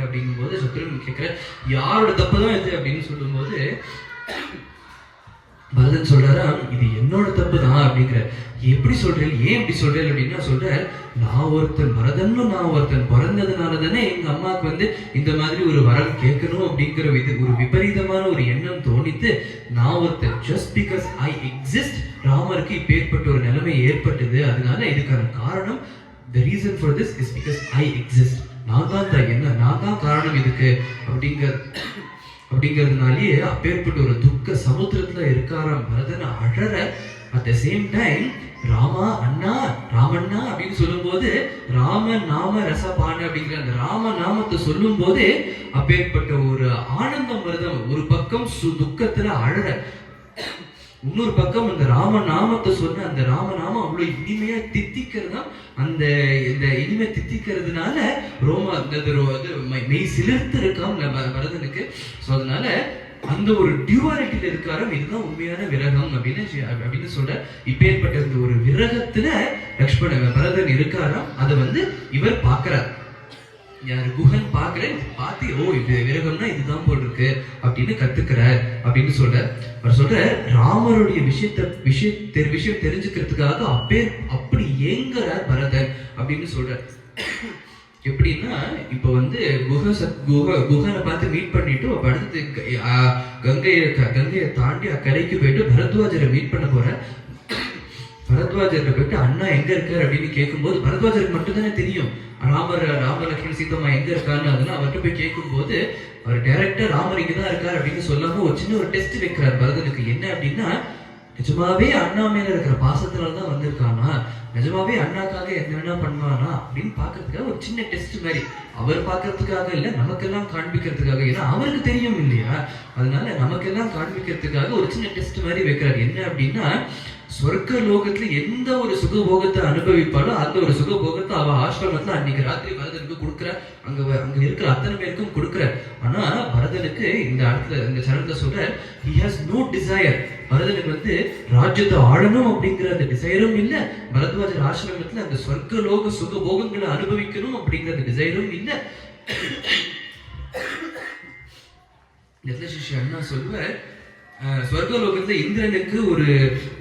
அப்படிங்கும் போது சத்ருகன் கேட்கிற யாரோட தப்பு தான் இது அப்படின்னு சொல்லும் போது பரதன் சொல்றாரா இது என்னோட தப்பு தான் அப்படிங்கிற. எப்படி சொல்றேன், ஏன் இப்படி சொல்றேன் அப்படின்னா சொல்ற, நான் ஒருத்தன் பிறந்ததுனால தானே எங்க அம்மாவுக்கு வந்து இந்த மாதிரி ஒரு வரம் கேட்கணும் அப்படிங்கிற ஒரு விபரீதமான ஒரு எண்ணம் தோணித்து, நான் ஒருத்தன் ஜஸ்ட் பிகாஸ் ஐ எக்ஸிஸ்ட் ராமருக்கு இப்ப ஏற்பட்ட ஒரு நிலைமை ஏற்பட்டது, அதனால இதுக்கான காரணம் the reason for this is because I exist, நான் தான் காரணம் இதுக்கு அப்படிங்கிறதுனாலேயே அப்பேற்பட்ட ஒரு துக்க சமுத்திரத்துல இருக்காராம் பரதன் அழற. At the same time Ramanna அப்படின்னு சொல்லும் போது ராம நாம ரசபான அப்படிங்கிற அந்த ராம நாமத்தை சொல்லும் போது அப்பேற்பட்ட ஒரு ஆனந்தம் வருது. ஒரு பக்கம் துக்கத்துல அழற, இன்னொரு பக்கம் அந்த ராமநாமத்தை சொன்ன அந்த ராமநாமம் அவ்வளவு இனிமையா தித்திக்கிறதா. அந்த இந்த இனிமை தித்திக்கிறதுனால மெய் சிலிர்த்து இருக்காம் பரதனுக்கு. ஸோ அதனால அந்த ஒரு டியூவாலிட்டியில இருக்காரு. இதுதான் உண்மையான விரகம் அப்படின்னு சொல்ற. இப்பேற்பட்ட இந்த ஒரு விரகத்துல பரதன் இருக்காராம். அதை வந்து இவர் பார்க்கிறார். யாரு குஹன் பார்க்கிறேன் பார்த்து இது விரகம்னா இதுதான் போல் இருக்கு அப்படின்னு கத்துக்கிறார் அப்படின்னு சொல்ற. அவர் சொல்ற ராமருடைய விஷயம் தெரிஞ்சுக்கிறதுக்காக அப்படி ஏங்குறார் பரதன் அப்படின்னு சொல்ற. எப்படின்னா இப்போ வந்து குகனை பார்த்து மீட் பண்ணிட்டு அப்ப அடுத்து கங்கையை தாண்டி அக்கரைக்கு போயிட்டு பரத்வாஜரை மீட் பண்ண போறேன். பரத்வாஜர்கிட்ட போயிட்டு அண்ணா எங்க இருக்காரு அப்படின்னு கேட்கும்போது பரத்வாஜருக்கு மட்டும் தானே தெரியும் ராமர் லக்ஷ்மண் சீதம்மா எங்க இருக்காருன்னு. அதெல்லாம் அவர்கிட்ட போய் கேட்கும்போது அவர் டைரக்டா ராமர் இங்கதான் இருக்காரு அப்படின்னு சொல்லாம ஒரு சின்ன ஒரு டெஸ்ட் வைக்கிறார் பரதனுக்கு. என்ன அப்படின்னா, நிஜமாவே அண்ணா மேல இருக்கிற பாசத்தினால்தான் வந்திருக்கானா, நிஜமாவே அண்ணாக்காக என்னென்ன பண்ணுவானா அப்படின்னு பாக்குறதுக்காக ஒரு சின்ன டெஸ்ட் மாதிரி. அவர் பாக்குறதுக்காக இல்ல, நமக்கெல்லாம் காண்பிக்கிறதுக்காக. ஏன்னா அவருக்கு தெரியும் இல்லையா, அதனால நமக்கெல்லாம் காண்பிக்கிறதுக்காக ஒரு சின்ன டெஸ்ட் மாதிரி வைக்கிறாரு. என்ன அப்படின்னா, சொர்க்க லோகத்துல எந்த ஒரு சுகபோகத்தை அனுபவிப்பாலும் அந்த ஒரு சுகபோகத்தை அவ ஆசிரமத்துல அன்னைக்கு ராத்திரி பரதனுக்கு கொடுக்குற, அங்க இருக்கிற அத்தனை பேருக்கும் கொடுக்குற. ஆனா பரதனுக்கு இந்த இடத்துல இந்த சரணத்தை சொல்ற, he has no desire. பரதனுக்கு வந்து ராஜ்யத்தை ஆளணும் அப்படிங்கிற அந்த டிசைரும் இல்ல, பரத்வாஜர் ஆசிரமத்துல அந்த சொர்க்க லோக சுகபோகங்களை அனுபவிக்கணும் அப்படிங்கிற அந்த டிசைரும் இல்ல. சிஷ்ய அண்ணா சொல்லுவார், ஸ்வர்கலோகத்துல இந்திரனுக்கு ஒரு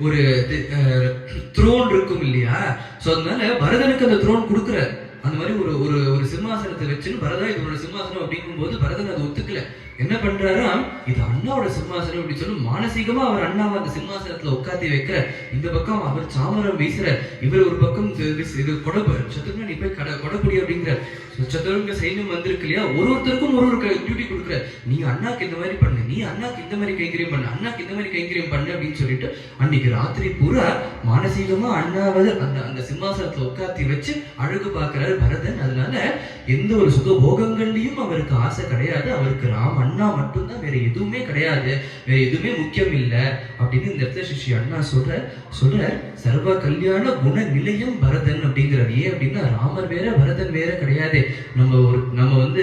ஒரு த்ரோன் இருக்கும் இல்லையா, சோ அதனால பரதனுக்கு அந்த த்ரோன் கொடுக்குறார். அந்த மாதிரி ஒரு ஒரு ஒரு சிம்மாசனத்தை வச்சுன்னு பரதா இது ஒரு சிம்மாசனம் அப்படிங்கும் போது பரதன் அதை ஒத்துக்கல. என்ன பண்றாரா, இது அண்ணாவோட சிம்மாசனம் அப்படின்னு சொல்லி மானசீகமா அவர் அண்ணாவை அந்த சிம்மாசனத்துல உட்காத்தி வைக்கிற. இந்த பக்கம் அவர் சாமரம் வீசுற, இவர் ஒரு பக்கம் இது கொடை சத்துருங்க நீ போய் கொடைப்புடி அப்படிங்கிற. சத்துருங்க சைன்யம் வந்திருக்கு இல்லையா, ஒருத்தருக்கும் ஒரு டியூட்டி கொடுக்குற. நீ அண்ணாக்கு இந்த மாதிரி பண்ணு, நீ அண்ணாக்கு இந்த மாதிரி கைங்கரியம் பண்ணு, அண்ணாக்கு இந்த மாதிரி கைங்கரியம் பண்ணு அப்படின்னு சொல்லிட்டு அன்னைக்கு ராத்திரி பூரா மானசீகமா அண்ணாவது அந்த அந்த சிம்மாசனத்துல உட்காத்தி வச்சு அழகு பார்க்கிறாரு பரதன். அதனால எந்த ஒரு சுகபோகங்கள்லயும் அவருக்கு ஆசை கிடையாது. அவருக்கு அண்ணா மட்டும்தான், வேற எதுவுமே கிடையாது, வேற எதுவுமே முக்கியம் இல்லை அப்படின்னு இந்த இடத்துல சிஷ்ய அண்ணா சொல்ற சர்வ கல்யாண குண நிலையம் பரதன் அப்படிங்கிறார். ஏன் அப்படின்னா, ராமர் வேற பரதன் வேற கிடையாது. நம்ம வந்து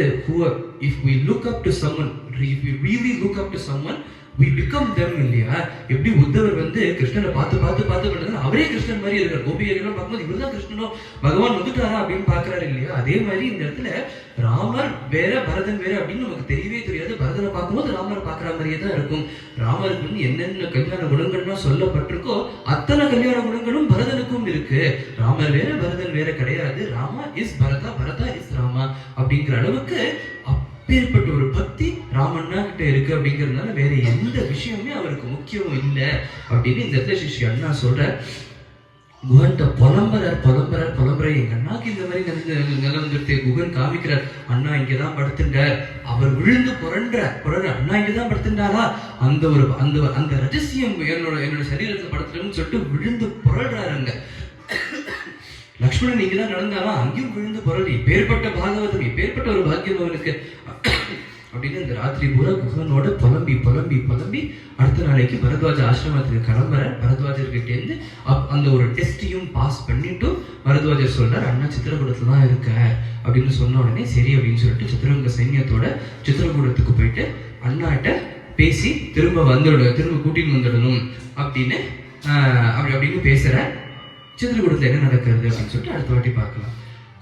if we look up to someone, if we really look up to someone, we become them இல்லையா. எப்படி உத்தவர் வந்து கிருஷ்ணனை பார்த்து பண்ணது அவரே கிருஷ்ணன் மாதிரி இருக்கார். கோபியர்கள் பார்க்கும்போது இவர்தான் கிருஷ்ணனோ, பகவான் வந்துட்டாரா அப்படின்னு பாக்குறாரு இல்லையா. அதே மாதிரி இந்த இடத்துல ராமர் வேற பரதன் வேற அப்படின்னு நமக்கு தெரியவே தெரியாது. பரதனை பார்க்கும்போது ராமர் பாக்குற மாதிரியே தான் இருக்கும். ராமருக்கு வந்து என்னென்ன கல்யாண குணங்கள்லாம் சொல்லப்பட்டிருக்கோ அத்தனை கல்யாண குணங்களும் பரதனுக்கும் இருக்கு. ராமர் வேற பரதன் வேற கிடையாது. Rama is Bharata, Bharata is Rama அப்படிங்கிற அளவுக்கு அப்பேற்பட்ட ஒரு பக்தி ராமண்ணா கிட்ட இருக்கு. அப்படிங்கிறதுனால வேற எந்த விஷயமே அவருக்கு முக்கியம் இல்லை அப்படின்னு இந்த இடத்துல சிஷ்ய அண்ணா சொல்ற. குகன்ட்ட புலம்புற எங்க அண்ணாக்கு இந்த மாதிரி நிலவந்துட்டு குகன் காமிக்கிறார். அண்ணா இங்கதான் படுத்துட்டார். அவர் விழுந்து புரண்ட அண்ணா இங்கதான் படுத்துட்டாரா, அந்த ஒரு அந்த ரகசியம் என்னோட சரீரத்துல படுத்துட்டேன்னு சொல்லிட்டு விழுந்து புரள்றாருங்க. லக்ஷ்மணன் இங்கதான் நடந்தாரா, அங்கேயும் விழுந்து புரளி, பேர்பட்ட பாகவதம், பேர்பட்ட ஒரு பாக்கியம் அவனுக்கு அப்படின்னு இந்த ராத்திரி பூரா குகனோட புலம்பி அடுத்த நாளைக்கு பரத்வாஜ ஆசிரமத்துக்கு கிளம்புற. பரத்வாஜர்கிட்ட இருந்து அந்த ஒரு டெஸ்டையும் பாஸ் பண்ணிட்டு பரத்வாஜர் சொல்றாரு, அண்ணா சித்திரகூடத்துல தான் இருக்க அப்படின்னு சொன்ன உடனே சரி அப்படின்னு சொல்லிட்டு சித்திரங்க சைன்யத்தோட சித்திரகூடத்துக்கு போயிட்டு அண்ணாட்ட பேசி திரும்ப கூட்டின்னு வந்துடணும் அப்படின்னு பேசுற. சித்திரகூடத்துல என்ன நடக்கிறது அப்படின்னு சொல்லிட்டு அடுத்த வாட்டி பார்க்கலாம்.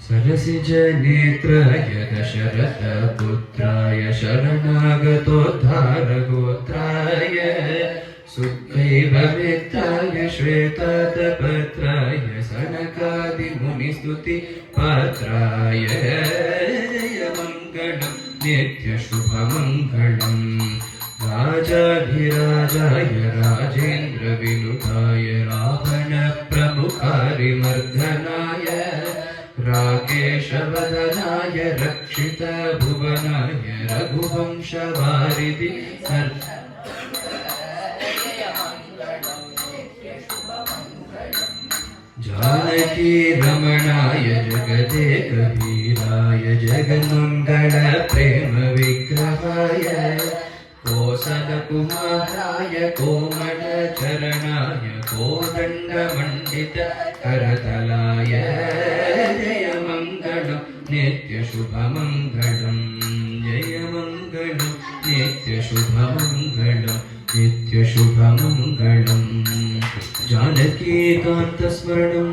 सरसिज नेत्राय दशरथ पुत्राय शरणागतोद्धार गोत्राय सुखैव मित्राय श्वेतातपत्राय सनकादि मुनिस्तुति पात्राय जय मंगलम नित्य शुभ मंगलम राजाधिराजाय राजेन्द्र विनुताय रावण प्रमुखारिमर्दनाय राकेशवदनाय रक्षित भुवनाय रघुवंशवारिधि जानकी रमणाय जगदेक वीराय जगन्मंगल प्रेम विग्रहाय कोसल कुमाराय कोमल चरणाय कोदंड मंडित करतलाय जय मंगलम नित्य शुभ मंगलम जय मंगलम नित्य शुभ मंगलम नित्य शुभ मंगलम जानकी कांत स्मरणं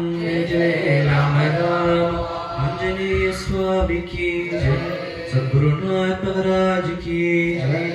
जय राम राम आंजनेय स्वामी की जय सद्गुरुनाथ महाराज की जय।